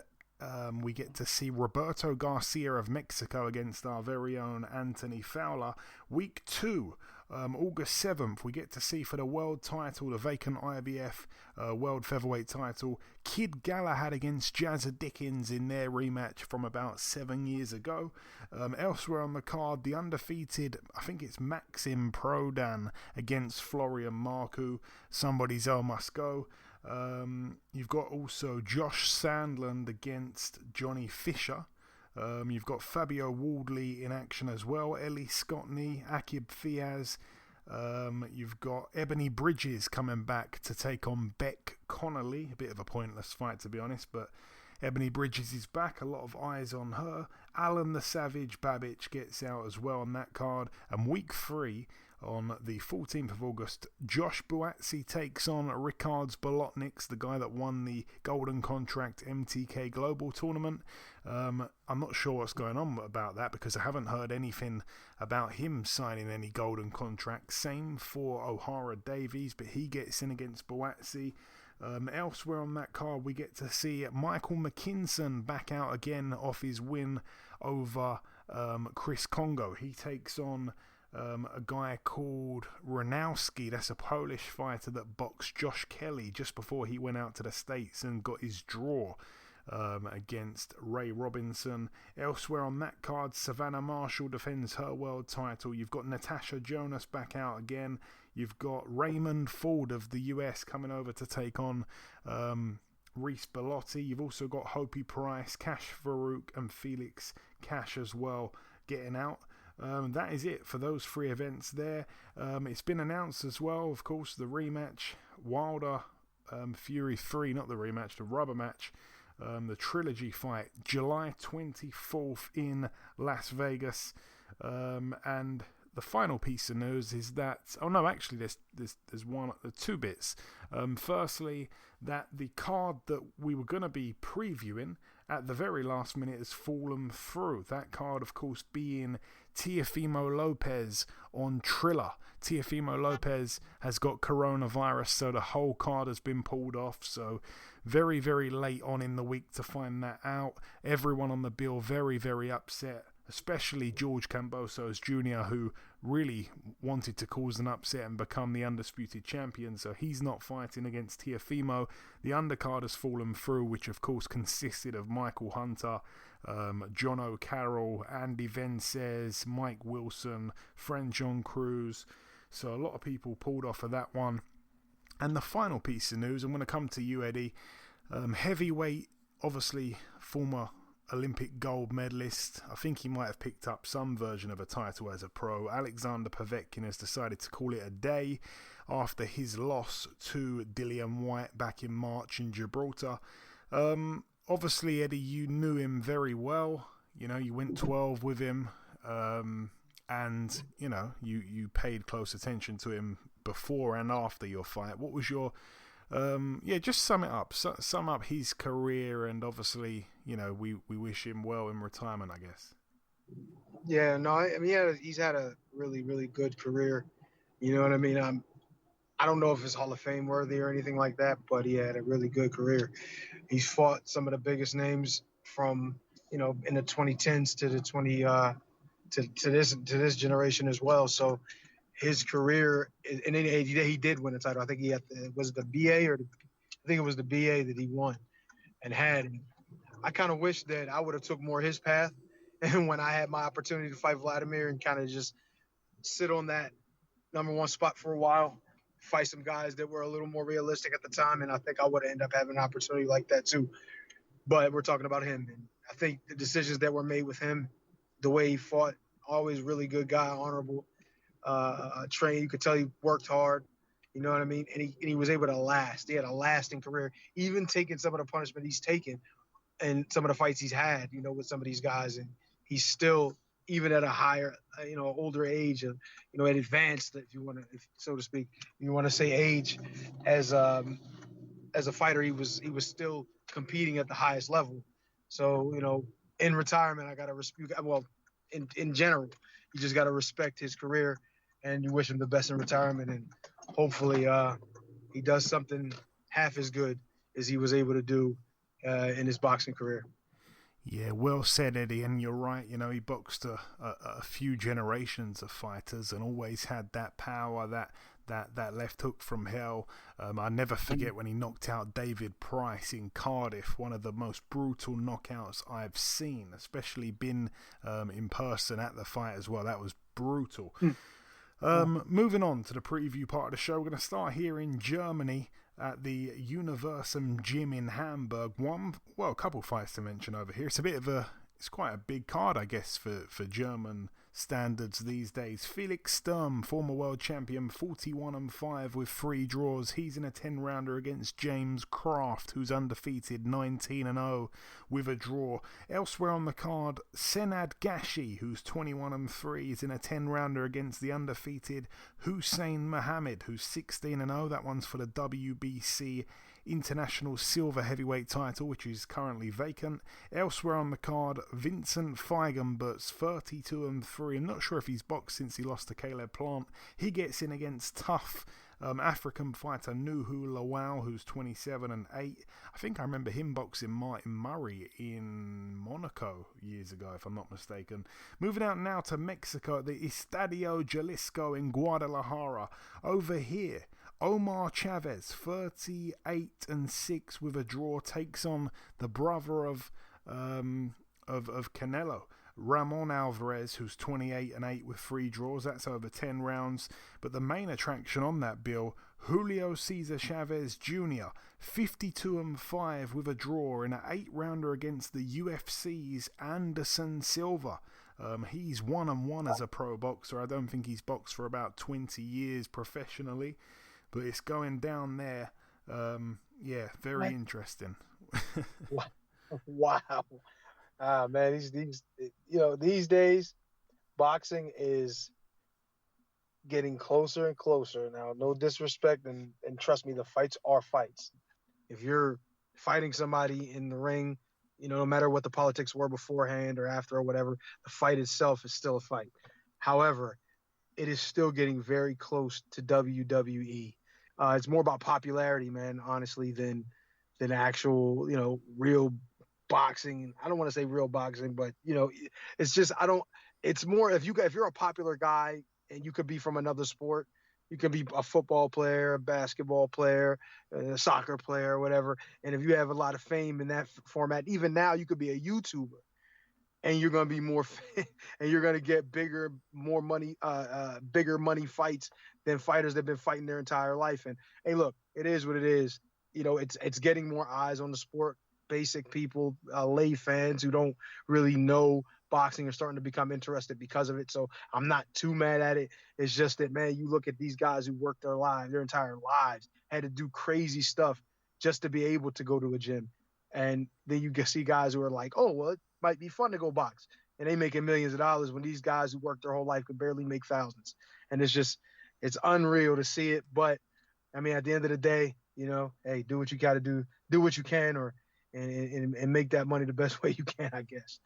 we get to see Roberto Garcia of Mexico against our very own Anthony Fowler. Week 2, August 7th, we get to see for the world title, the vacant IBF world featherweight title, Kid Galahad against Jazza Dickens in their rematch from about 7 years ago. Elsewhere on the card, the undefeated, I think it's Maxim Prodan against Florian Marku. Somebody's L must go. You've got also Josh Sandland against Johnny Fisher. You've got Fabio Wardley in action as well. Ellie Scottney, Akib Fiaz. You've got Ebony Bridges coming back to take on Beck Connolly. A bit of a pointless fight, to be honest, but Ebony Bridges is back, a lot of eyes on her. Alan the Savage Babbage gets out as well on that card. And week 3, on the 14th of August, Josh Buatsi takes on Ricards Bolotniks, the guy that won the Golden Contract MTK Global Tournament. I'm not sure what's going on about that because I haven't heard anything about him signing any Golden Contract. Same for O'Hara Davies, but he gets in against Buatsi. Elsewhere on that card, we get to see Michael McKinson back out again off his win over Chris Kongo. He takes on a guy called Ranowski. That's a Polish fighter that boxed Josh Kelly just before he went out to the States and got his draw against Ray Robinson. Elsewhere on that card, Savannah Marshall defends her world title. You've got Natasha Jonas back out again. You've got Raymond Ford of the US coming over to take on Reese Bellotti. You've also got Hopi Price, Cash Farouk and Felix Cash as well getting out. That is it for those 3 events there. It's been announced as well, of course, the rematch, Wilder Fury 3, not the rematch, the rubber match, the trilogy fight, July 24th in Las Vegas. And the final piece of news is that, there's two bits. Firstly, that the card that we were going to be previewing at the very last minute has fallen through. That card, of course, being Teofimo Lopez on Triller. Teofimo Lopez has got coronavirus, so the whole card has been pulled off. So very, very late on in the week to find that out. Everyone on the bill very, very upset, especially George Kambosos Jr., who really wanted to cause an upset and become the undisputed champion. So he's not fighting against Teofimo. The undercard has fallen through, which of course consisted of Michael Hunter, John O'Carroll, Andy Vences, Mike Wilson, friend John Cruz. So a lot of people pulled off of that one. And the final piece of news, I'm going to come to you, Eddie. Heavyweight, obviously former Olympic gold medalist. I think he might have picked up some version of a title as a pro. Alexander Povetkin has decided to call it a day after his loss to Dillian White back in March in Gibraltar. Obviously, Eddie, you knew him very well. You know, you went 12 with him, and you know, you paid close attention to him before and after your fight. What was your just sum it up. Sum up his career, and obviously, you know, we wish him well in retirement, I guess. Yeah, no, I mean, he's had a really, really good career. You know what I mean? I don't know if it's Hall of Fame worthy or anything like that, but he had a really good career. He's fought some of the biggest names from, you know, in the 2010s to the to this generation as well. So his career, and he did win a title. I think he had was it the BA or I think it was the BA that he won and had. And I kind of wish that I would have took more his path, and when I had my opportunity to fight Vladimir and kind of just sit on that number 1 spot for a while, fight some guys that were a little more realistic at the time, and I think I would have ended up having an opportunity like that too. But we're talking about him, and I think the decisions that were made with him, the way he fought, always really good guy, honorable, trained. You could tell he worked hard. You know what I mean? And he was able to last. He had a lasting career, even taking some of the punishment he's taken and some of the fights he's had, you know, with some of these guys. And he's still, even at a higher, older age, and, you know, at advanced, if you want to, so to speak, you want to say age, as a fighter, he was still competing at the highest level. So, you know, in retirement, I got to respect, well, in general, you just got to respect his career, and you wish him the best in retirement. And hopefully he does something half as good as he was able to do in his boxing career. Yeah, well said, Eddie, and you're right. You know, he boxed a few generations of fighters and always had that power, that left hook from hell. I never forget when he knocked out David Price in Cardiff, one of the most brutal knockouts I've seen, especially been in person at the fight as well. That was brutal. Moving on to the preview part of the show, we're going to start here in Germany at the Universum Gym in Hamburg. A couple fights to mention over here. It's a bit of a it's quite a big card, I guess, for German standards these days. Felix Sturm, former world champion, 41-5 with 3 draws. He's in a 10-rounder against James Kraft, who's undefeated, 19-0 with a draw. Elsewhere on the card, Senad Gashi, who's 21-3, is in a 10-rounder against the undefeated Hussein Mohammed, who's 16-0. That one's for the WBC International Silver Heavyweight title, which is currently vacant. Elsewhere on the card, Vincent Feigenbutz, 32-3. I'm not sure if he's boxed since he lost to Caleb Plant. He gets in against tough African fighter Nuhu Lawal, who's 27-8. I think I remember him boxing Martin Murray in Monaco years ago, if I'm not mistaken. Moving out now to Mexico, the Estadio Jalisco in Guadalajara. Over here, Omar Chavez, 38-6 with a draw, takes on the brother of Canelo, Ramon Alvarez, who's 28-8 with 3 draws. That's over 10 rounds. But the main attraction on that bill, Julio Cesar Chavez Jr., 52-5 with a draw in an 8-rounder against the UFC's Anderson Silva. He's 1-1 as a pro boxer. I don't think he's boxed for about 20 years professionally, but it's going down there. Very interesting. Wow. Man, these days, boxing is getting closer and closer. Now, no disrespect, and trust me, the fights are fights. If you're fighting somebody in the ring, no matter what the politics were beforehand or after or whatever, the fight itself is still a fight. However, it is still getting very close to WWE. It's more about popularity, man, honestly, than actual, real boxing. I don't want to say real boxing, but it's just it's more if you're a popular guy and you could be from another sport, you could be a football player, a basketball player, a soccer player, whatever, and if you have a lot of fame in that format, even now you could be a YouTuber and you're going to be more and you're going to get bigger money fights than fighters that have been fighting their entire life. And hey, look, it is what it is. It's getting more eyes on the sport. Basic people, lay fans who don't really know boxing are starting to become interested because of it. So I'm not too mad at it. It's just that, man, you look at these guys who worked their entire lives, had to do crazy stuff just to be able to go to a gym. And then you can see guys who are like, oh, well, it might be fun to go box. And they making millions of dollars when these guys who worked their whole life could barely make thousands. And it's unreal to see it. But, I mean, at the end of the day, hey, do what you got to do. Do what you can and make that money the best way you can, I guess.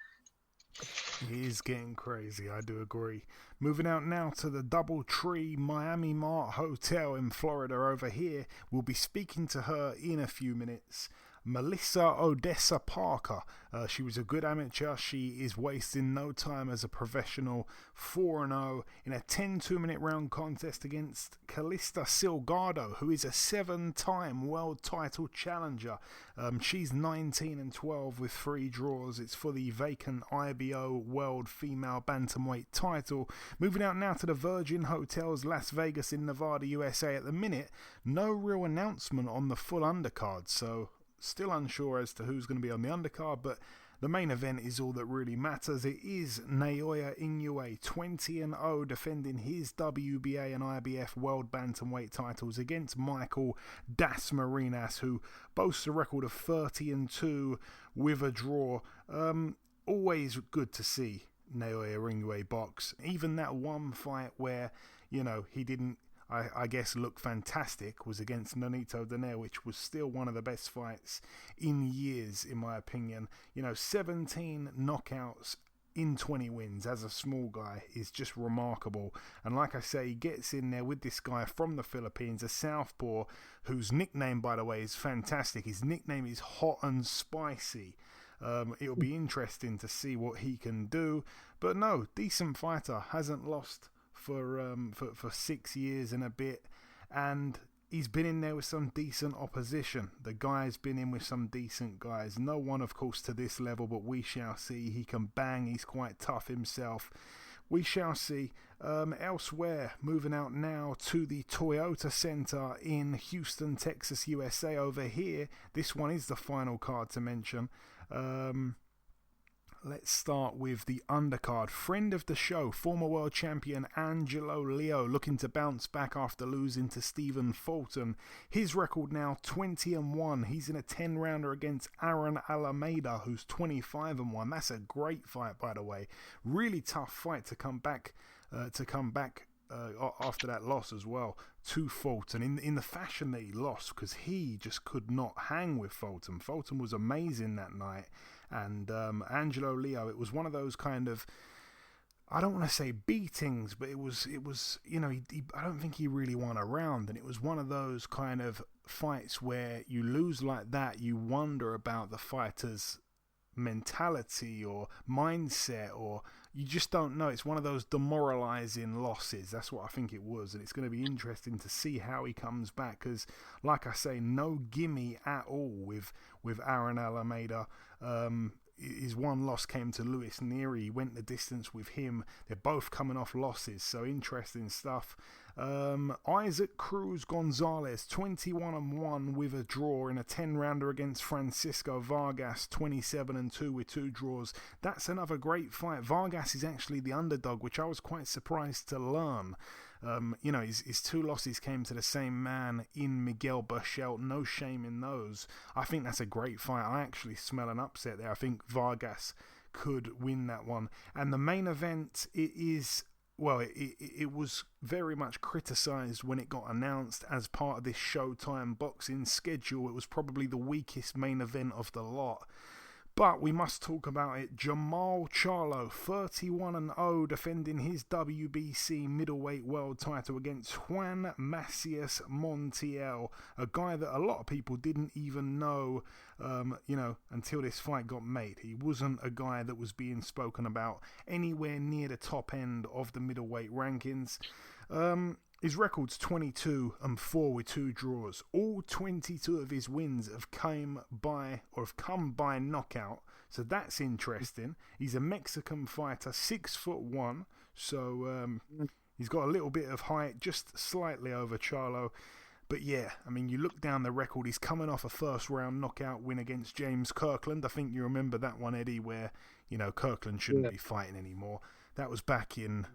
He is getting crazy, I do agree. Moving out now to the DoubleTree Miami Mart Hotel in Florida over here. We'll be speaking to her in a few minutes. Melissa Oddessa Parker. She was a good amateur. She is wasting no time as a professional. 4-0 in a 10 2-minute round contest against Calista Silgado, who is a 7-time world title challenger. She's 19-12 with 3 draws. It's for the vacant IBO World Female Bantamweight title. Moving out now to the Virgin Hotels Las Vegas in Nevada, USA. At the minute, no real announcement on the full undercard, so still unsure as to who's going to be on the undercard, but the main event is all that really matters. It is Naoya Inoue, 20-0, defending his WBA and IBF World Bantamweight titles against Michael Das Marinas, who boasts a record of 30-2 with a draw. Always good to see Naoya Inoue box. Even that one fight where, he didn't, I guess, look fantastic was against Nonito Donaire, which was still one of the best fights in years, in my opinion. 17 knockouts in 20 wins as a small guy is just remarkable. And like I say, he gets in there with this guy from the Philippines, a southpaw, whose nickname, by the way, is fantastic. His nickname is Hot and Spicy. It'll be interesting to see what he can do. But no, decent fighter, hasn't lost for 6 years and a bit, and he's been in there with some decent opposition. The guy's been in with some decent guys. No one, of course, to this level, but we shall see. He can bang. He's quite tough himself. We shall see. Elsewhere, moving out now to the Toyota Center in Houston, Texas, USA. Over here, this one is the final card to mention. let's start with the undercard. Friend of the show, former world champion Angelo Leo, looking to bounce back after losing to Stephen Fulton. His record now 20-1. He's in a 10-rounder against Aaron Alameda, who's 25-1. That's a great fight, by the way. Really tough fight to come back after that loss as well to Fulton in the fashion that he lost, because he just could not hang with Fulton. Fulton was amazing that night, and Angelo Leo, it was one of those kind of, I don't want to say beatings, but it was you know, I don't think he really won a round, and it was one of those kind of fights where you lose like that, you wonder about the fighter's mentality or mindset, or you just don't know. It's one of those demoralizing losses. That's what I think it was, and it's going to be interesting to see how he comes back, because like I say, no gimme at all with Aaron Alameda. His one loss came to Luis Nery. He went the distance with him. They're both coming off losses, so interesting stuff. Isaac Cruz Gonzalez, 21-1 with a draw in a 10-rounder against Francisco Vargas, 27-2 with 2 draws. That's another great fight. Vargas is actually the underdog, which I was quite surprised to learn. You know, his 2 losses came to the same man in Miguel Burchelt. No shame in those. I think that's a great fight. I actually smell an upset there. I think Vargas could win that one. And the main event, it was very much criticised when it got announced as part of this Showtime boxing schedule. It was probably the weakest main event of the lot. But we must talk about it. Jamal Charlo, 31-0, defending his WBC middleweight world title against Juan Macias Montiel, a guy that a lot of people didn't even know, until this fight got made. He wasn't a guy that was being spoken about anywhere near the top end of the middleweight rankings. His record's 22-4 with 2 draws. All 22 of his wins have come by knockout, so that's interesting. He's a Mexican fighter, 6'1", so he's got a little bit of height, just slightly over Charlo. But yeah, I mean, you look down the record, he's coming off a first-round knockout win against James Kirkland. I think you remember that one, Eddie, where, Kirkland shouldn't be fighting anymore. That was back in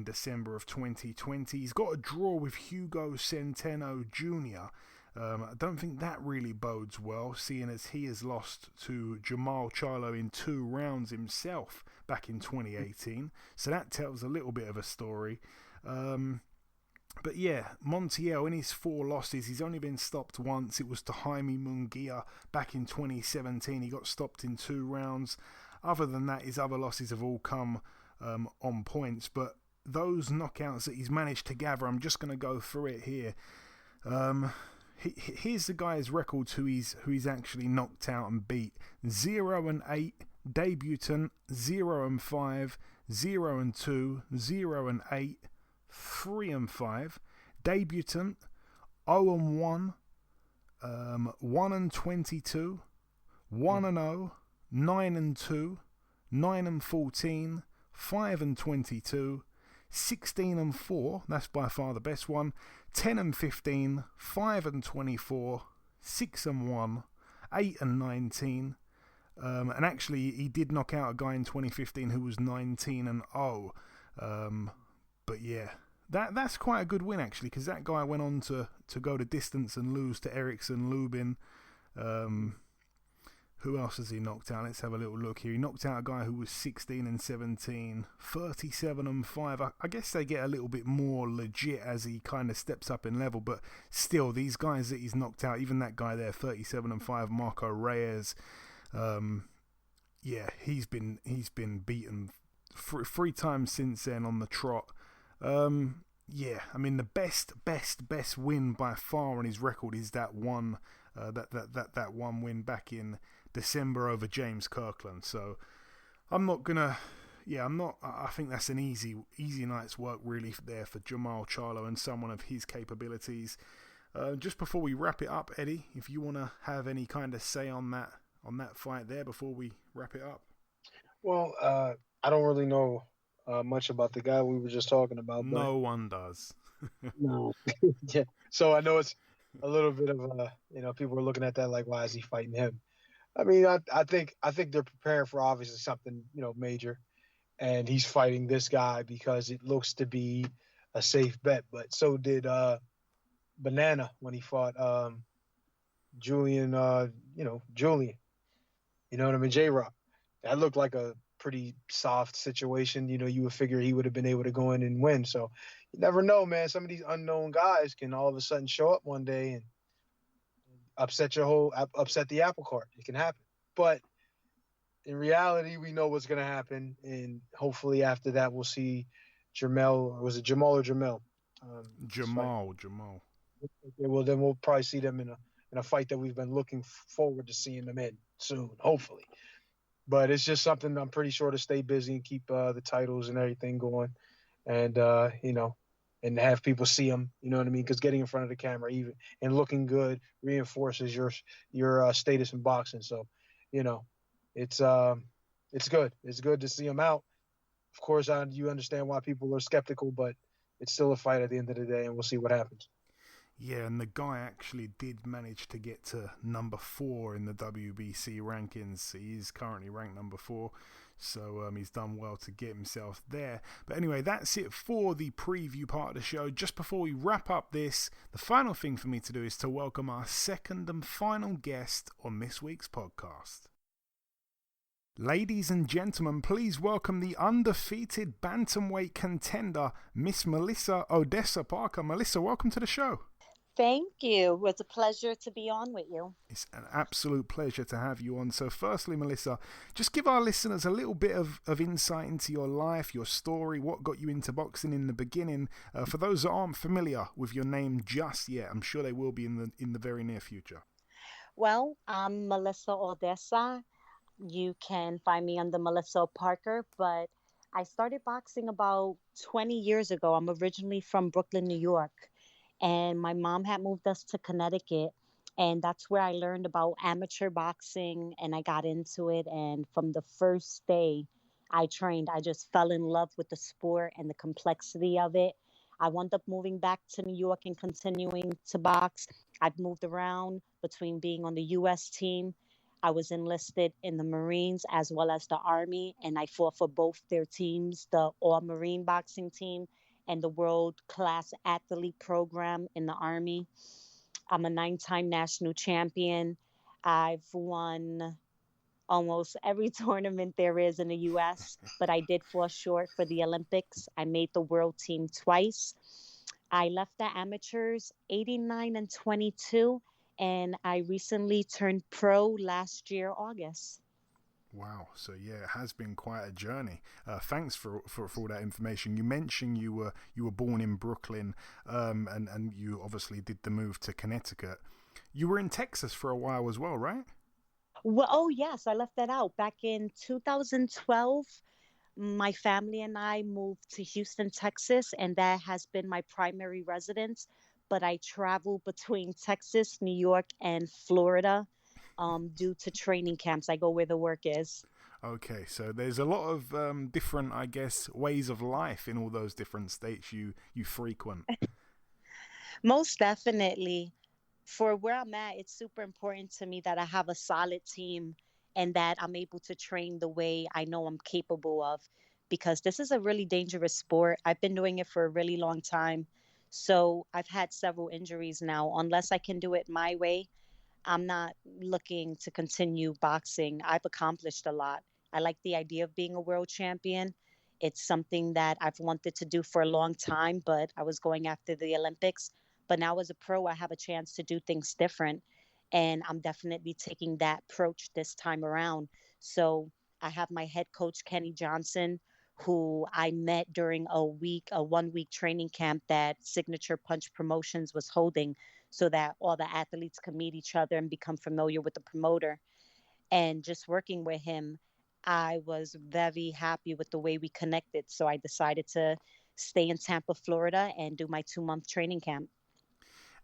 December of 2020. He's got a draw with Hugo Centeno Jr. I don't think that really bodes well, seeing as he has lost to Jamal Charlo in 2 rounds himself back in 2018. So that tells a little bit of a story. But yeah, Montiel, in his 4 losses, he's only been stopped once. It was to Jaime Munguia back in 2017. He got stopped in 2 rounds. Other than that, his other losses have all come on points, but those knockouts that he's managed to gather, I'm just going to go through it here. Here's the guy's records who he's actually knocked out and beat: 0-8 debutant, 0-5, 0-2, 0-8, 3-5 debutant, 0-1, 1-22, 1-0, 9-2, 9-14, 5-22, 16-4, that's by far the best one, 10-15, 5-24, 6-1, 8-19, and actually he did knock out a guy in 2015 who was 19-0, but yeah, that's quite a good win actually, because that guy went on to go the distance and lose to Erickson Lubin. Who else has he knocked out? Let's have a little look here. He knocked out a guy who was 16-17, 37-5. I guess they get a little bit more legit as he kind of steps up in level, but still, these guys that he's knocked out, even that guy there, 37-5, Marco Reyes, he's been beaten 3 times since then on the trot. I mean, the best win by far on his record is that one, that one win back in December over James Kirkland. So I think that's an easy night's work really there for Jamal Charlo and someone of his capabilities. Just before we wrap it up, Eddie, if you want to have any kind of say on that fight there before we wrap it up. Well, I don't really know much about the guy we were just talking about. But no one does. No. Yeah. So I know it's a little bit of people are looking at that like, why is he fighting him? I mean, I think they're preparing for obviously something, major, and he's fighting this guy because it looks to be a safe bet. But so did Banana when he fought Julian, Julian. You know what I mean? J-Rock. That looked like a pretty soft situation. You would figure he would have been able to go in and win. So you never know, man. Some of these unknown guys can all of a sudden show up one day and upset the apple cart. It can happen. But in reality, we know what's going to happen. And hopefully after that, we'll see Jamel. Was it Jamal or Jamel? Jamal. Okay, well, then we'll probably see them in a fight that we've been looking forward to seeing them in soon, hopefully. But it's just something I'm pretty sure to stay busy and keep the titles and everything going, and and have people see them. You know what I mean? Because getting in front of the camera, even and looking good, reinforces your status in boxing. So, it's good. It's good to see them out. Of course, you understand why people are skeptical, but it's still a fight at the end of the day, and we'll see what happens. Yeah, and the guy actually did manage to get to number 4 in the WBC rankings. He is currently ranked number 4, so he's done well to get himself there. But anyway, that's it for the preview part of the show. Just before we wrap up this, the final thing for me to do is to welcome our second and final guest on this week's podcast. Ladies and gentlemen, please welcome the undefeated bantamweight contender, Miss Melissa Oddessa Parker. Melissa, welcome to the show. Thank you. It's a pleasure to be on with you. It's an absolute pleasure to have you on. So firstly, Melissa, just give our listeners a little bit of insight into your life, your story, what got you into boxing in the beginning. For those that aren't familiar with your name just yet, I'm sure they will be in the very near future. Well, I'm Melissa Oddessa. You can find me under Melissa Parker, but I started boxing about 20 years ago. I'm originally from Brooklyn, New York. And my mom had moved us to Connecticut, and that's where I learned about amateur boxing, and I got into it. And from the first day I trained, I just fell in love with the sport and the complexity of it. I wound up moving back to New York and continuing to box. I've moved around between being on the U.S. team. I was enlisted in the Marines as well as the Army, and I fought for both their teams, the All-Marine boxing team and the world-class athlete program in the Army. I'm a 9-time national champion. I've won almost every tournament there is in the U.S., but I did fall short for the Olympics. I made the world team twice. I left the amateurs 89 and 22, and I recently turned pro last year, August. Wow. So yeah, it has been quite a journey. Thanks for all that information. You mentioned you were born in Brooklyn, and you obviously did the move to Connecticut. You were in Texas for a while as well, right? Well, oh yes, I left that out. Back in 2012, my family and I moved to Houston, Texas, and that has been my primary residence. But I travel between Texas, New York, and Florida. Due to training camps. I go where the work is. Okay, so there's a lot of different, I guess, ways of life in all those different states you frequent. Most definitely. For where I'm at, it's super important to me that I have a solid team and that I'm able to train the way I know I'm capable of, because this is a really dangerous sport. I've been doing it for a really long time. So I've had several injuries now. Unless I can do it my way, I'm not looking to continue boxing. I've accomplished a lot. I like the idea of being a world champion. It's something that I've wanted to do for a long time, but I was going after the Olympics. But now as a pro, I have a chance to do things different. And I'm definitely taking that approach this time around. So I have my head coach, Kenny Johnson, who I met during a 1-week training camp that Signature Punch Promotions was holding, so that all the athletes can meet each other and become familiar with the promoter. And just working with him, I was very happy with the way we connected. So I decided to stay in Tampa, Florida, and do my 2-month training camp.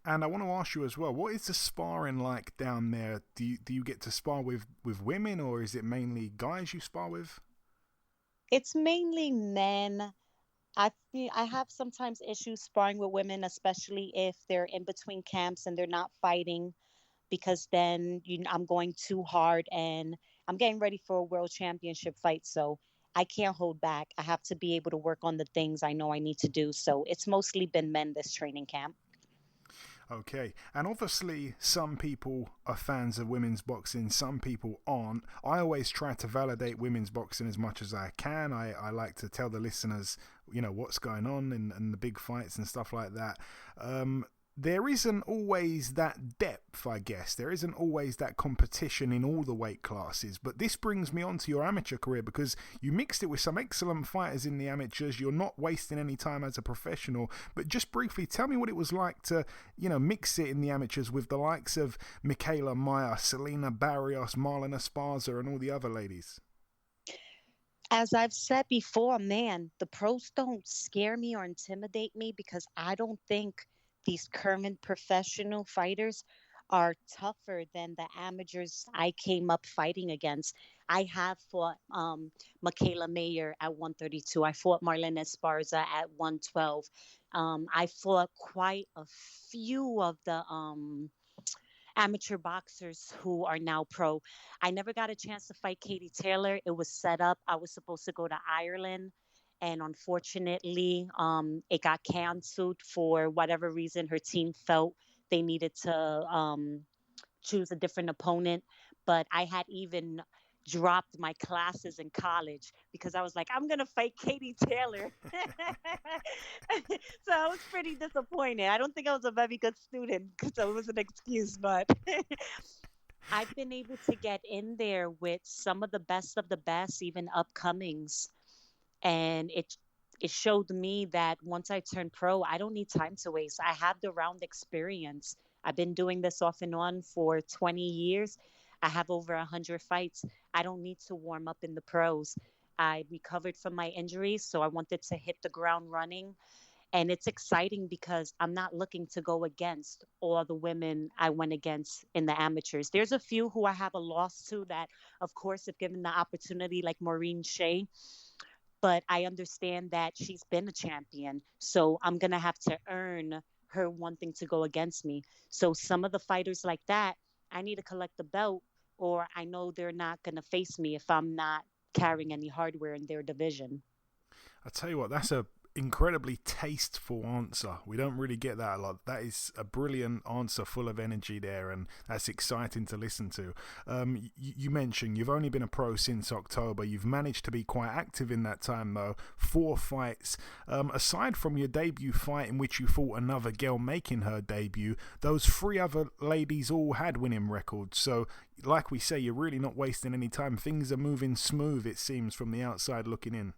And I want to ask you as well, what is the sparring like down there? Do you get to spar with women, or is it mainly guys you spar with? It's mainly men. I have sometimes issues sparring with women, especially if they're in between camps and they're not fighting. because then I'm going too hard and I'm getting ready for a world championship fight. So I can't hold back. I have to be able to work on the things I know I need to do. So it's mostly been men this training camp. Okay, and obviously some people are fans of women's boxing, some people aren't. I always try to validate women's boxing as much as I can. I like to tell the listeners, what's going on in the big fights and stuff like that. There isn't always that depth, I guess. There isn't always that competition in all the weight classes. But this brings me on to your amateur career, because you mixed it with some excellent fighters in the amateurs. You're not wasting any time as a professional. But just briefly, tell me what it was like to, mix it in the amateurs with the likes of Michaela Meyer, Selena Barrios, Marlon Esparza, and all the other ladies. As I've said before, man, the pros don't scare me or intimidate me, because I don't think these current professional fighters are tougher than the amateurs I came up fighting against. I have fought Michaela Mayer at 132. I fought Marlene Esparza at 112. I fought quite a few of the amateur boxers who are now pro. I never got a chance to fight Katie Taylor. It was set up. I was supposed to go to Ireland, and unfortunately, it got canceled for whatever reason. Her team felt they needed to choose a different opponent. But I had even dropped my classes in college because I was like, I'm going to fight Katie Taylor. So I was pretty disappointed. I don't think I was a very good student, so it was an excuse. But I've been able to get in there with some of the best, even upcomings. And it showed me that once I turned pro, I don't need time to waste. I have the round experience. I've been doing this off and on for 20 years. I have over 100 fights. I don't need to warm up in the pros. I recovered from my injuries, so I wanted to hit the ground running. And it's exciting because I'm not looking to go against all the women I went against in the amateurs. There's a few who I have a loss to that, of course, if given the opportunity, like Maureen Shea. But I understand that she's been a champion, so I'm going to have to earn her wanting to go against me. So some of the fighters like that, I need to collect the belt, or I know they're not going to face me if I'm not carrying any hardware in their division. I tell you what, that's a incredibly tasteful answer. We don't really get that a lot. That is a brilliant answer, full of energy there, and that's exciting to listen to. You mentioned you've only been a pro since October. You've managed to be quite active in that time, though. 4 fights. Aside from your debut fight in which you fought another girl making her debut, those 3 other ladies all had winning records. So, like we say, you're really not wasting any time. Things are moving smooth, it seems, from the outside looking in.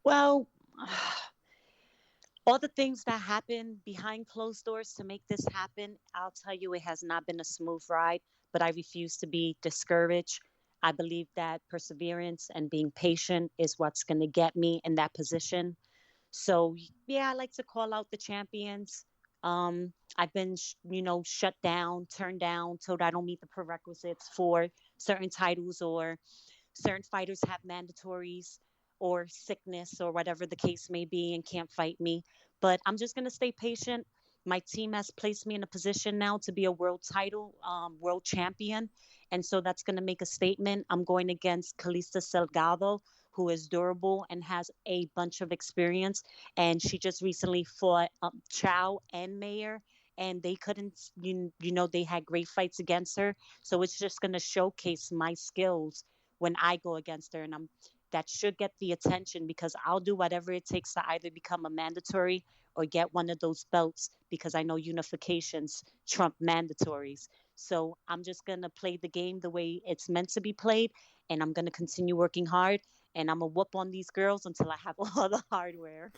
Well, all the things that happen behind closed doors to make this happen, I'll tell you, it has not been a smooth ride, but I refuse to be discouraged. I believe that perseverance and being patient is what's going to get me in that position. So, yeah, I like to call out the champions. I've been, shut down, turned down, told I don't meet the prerequisites for certain titles, or certain fighters have mandatories or sickness or whatever the case may be and can't fight me. But I'm just going to stay patient. My team has placed me in a position now to be a world champion. And so that's going to make a statement. I'm going against Calista Silgado, who is durable and has a bunch of experience. And she just recently fought Chow and Mayer, and they couldn't, they had great fights against her. So it's just going to showcase my skills when I go against her. And that should get the attention, because I'll do whatever it takes to either become a mandatory or get one of those belts, because I know unifications trump mandatories. So I'm just going to play the game the way it's meant to be played, and I'm going to continue working hard, and I'm going to whoop on these girls until I have all the hardware.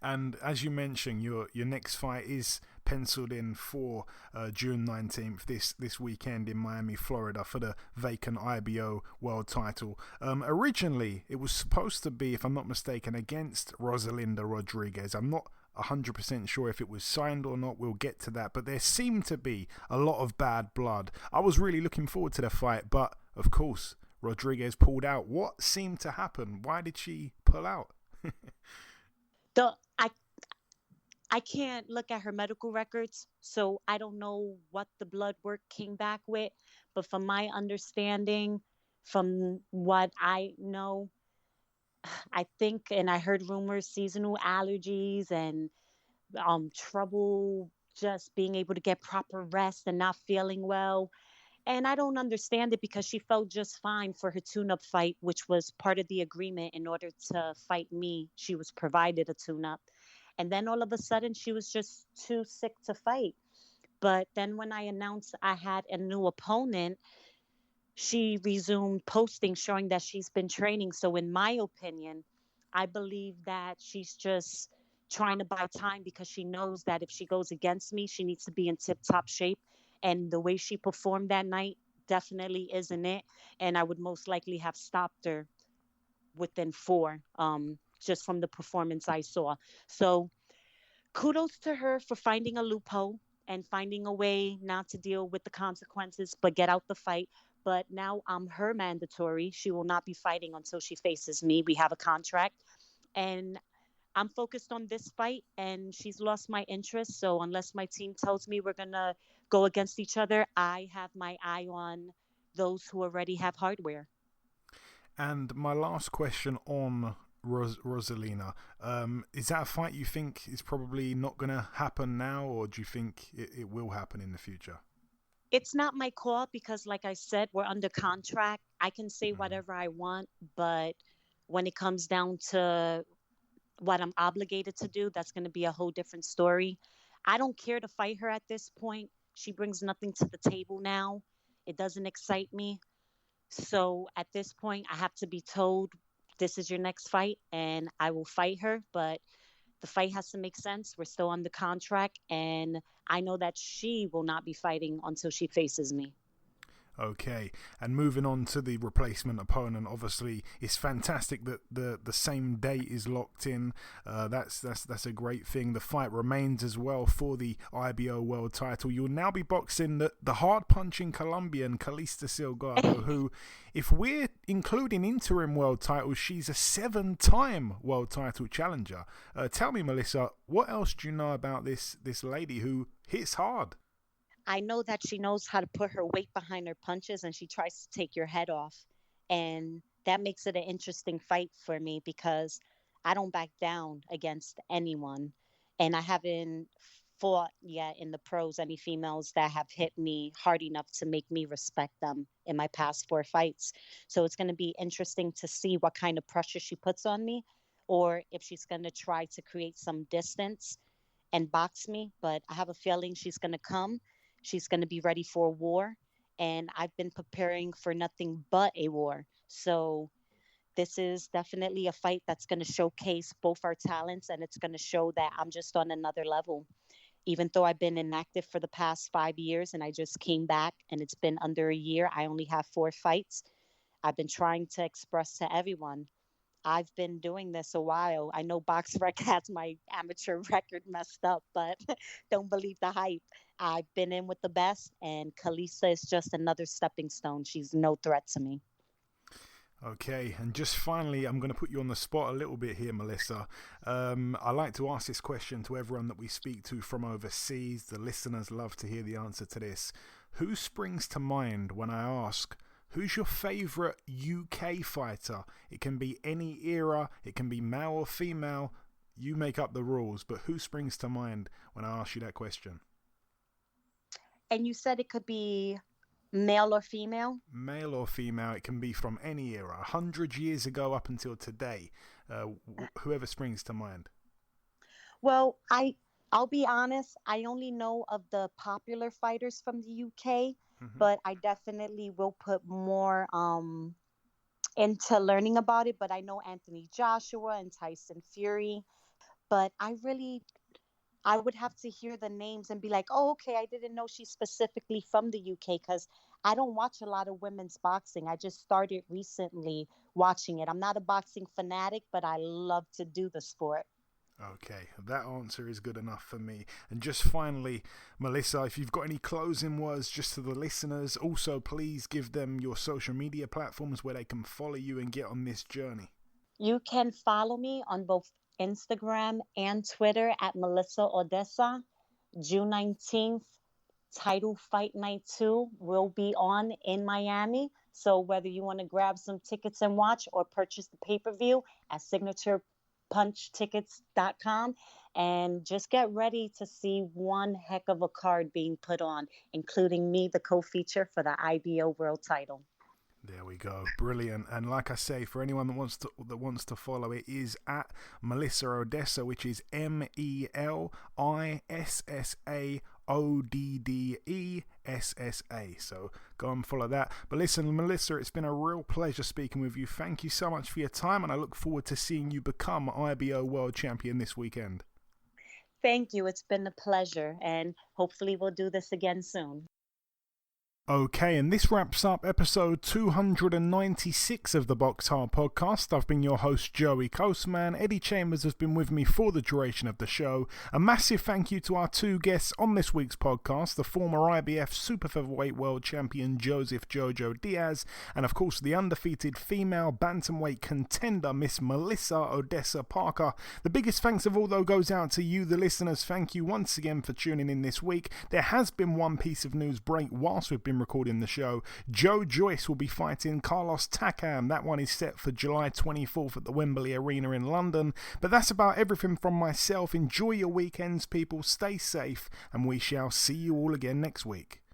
And as you mentioned, your next fight is penciled in for June 19th, this weekend in Miami, Florida, for the vacant IBO world title. Originally, it was supposed to be, if I'm not mistaken, against Rosalinda Rodriguez. I'm not 100% sure if it was signed or not. We'll get to that. But there seemed to be a lot of bad blood. I was really looking forward to the fight, but of course, Rodriguez pulled out. What seemed to happen? Why did she pull out? I can't look at her medical records, so I don't know what the blood work came back with. But from my understanding, from what I know, I think, and I heard rumors, seasonal allergies and trouble just being able to get proper rest and not feeling well. And I don't understand it because she felt just fine for her tune-up fight, which was part of the agreement. In order to fight me, she was provided a tune-up. And then all of a sudden, she was just too sick to fight. But then when I announced I had a new opponent, she resumed posting showing that she's been training. So in my opinion, I believe that she's just trying to buy time because she knows that if she goes against me, she needs to be in tip-top shape. And the way she performed that night definitely isn't it. And I would most likely have stopped her within 4, just from the performance I saw. So kudos to her for finding a loophole and finding a way not to deal with the consequences, but get out the fight. But now I'm her mandatory. She will not be fighting until she faces me. We have a contract. And I'm focused on this fight, and she's lost my interest. So unless my team tells me we're going to go against each other, I have my eye on those who already have hardware. And my last question on Rosalina, is that a fight you think is probably not going to happen now, or do you think it will happen in the future? It's not my call because, like I said, we're under contract. I can say whatever I want, but when it comes down to what I'm obligated to do, that's going to be a whole different story. I don't care to fight her at this point. She brings nothing to the table now. It doesn't excite me. So at this point, I have to be told, this is your next fight, and I will fight her. But the fight has to make sense. We're still under contract, and I know that she will not be fighting until she faces me. Okay, and moving on to the replacement opponent, obviously it's fantastic that the same date is locked in. That's a great thing. The fight remains as well for the IBO world title. You'll now be boxing the hard-punching Colombian Calista Silgado, who, if we're including interim world titles, she's a 7-time world title challenger. Tell me, Melissa, what else do you know about this lady who hits hard? I know that she knows how to put her weight behind her punches, and she tries to take your head off. And that makes it an interesting fight for me because I don't back down against anyone. And I haven't fought yet in the pros any females that have hit me hard enough to make me respect them in my past 4 fights. So it's going to be interesting to see what kind of pressure she puts on me, or if she's going to try to create some distance and box me. But I have a feeling she's going to come. She's going to be ready for a war, and I've been preparing for nothing but a war. So this is definitely a fight that's going to showcase both our talents, and it's going to show that I'm just on another level. Even though I've been inactive for the past 5 years and I just came back and it's been under a year, I only have 4 fights. I've been trying to express to everyone, I've been doing this a while. I know BoxRec has my amateur record messed up, but don't believe the hype. I've been in with the best, and Calista is just another stepping stone. She's no threat to me. Okay, and just finally, I'm going to put you on the spot a little bit here, Melissa. I like to ask this question to everyone that we speak to from overseas. The listeners love to hear the answer to this. Who springs to mind when I ask, who's your favourite UK fighter? It can be any era, it can be male or female. You make up the rules, but who springs to mind when I ask you that question? And you said it could be male or female? Male or female, it can be from any era, 100 years ago up until today. Whoever springs to mind. Well, I'll be honest, I only know of the popular fighters from the UK, but I definitely will put more into learning about it. But I know Anthony Joshua and Tyson Fury, but I would have to hear the names and be like, oh, okay, I didn't know she's specifically from the UK, because I don't watch a lot of women's boxing. I just started recently watching it. I'm not a boxing fanatic, but I love to do the sport. Okay, that answer is good enough for me. And just finally, Melissa, if you've got any closing words just to the listeners, also please give them your social media platforms where they can follow you and get on this journey. You can follow me on both Instagram, and Twitter at Melissa Oddessa. June 19th, Title Fight Night 2 will be on in Miami. So whether you want to grab some tickets and watch or purchase the pay-per-view at signaturepunchtickets.com, and just get ready to see one heck of a card being put on, including me, the co-feature for the IBO World title. There we go, brilliant. And like I say, for anyone that wants to follow, it is at Melissa Oddessa, which is MELISSAODDESSA. So go and follow that. But listen, Melissa, it's been a real pleasure speaking with you. Thank you so much for your time, and I look forward to seeing you become IBO World Champion this weekend. Thank you. It's been a pleasure, and hopefully we'll do this again soon. Okay, and this wraps up episode 296 of the BoxHard Podcast. I've been your host, Joey Coastman. Eddie Chambers has been with me for the duration of the show. A massive thank you to our two guests on this week's podcast, the former IBF Super-Featherweight World Champion Joseph Jojo Diaz, and of course the undefeated female Bantamweight contender, Miss Melissa Oddessa Parker. The biggest thanks of all, though, goes out to you, the listeners. Thank you once again for tuning in this week. There has been one piece of news break whilst we've been recording the show. Joe Joyce will be fighting Carlos Takam. That one is set for July 24th at the Wembley Arena in London. But that's about everything from myself. Enjoy your weekends, people. Stay safe, and we shall see you all again next week.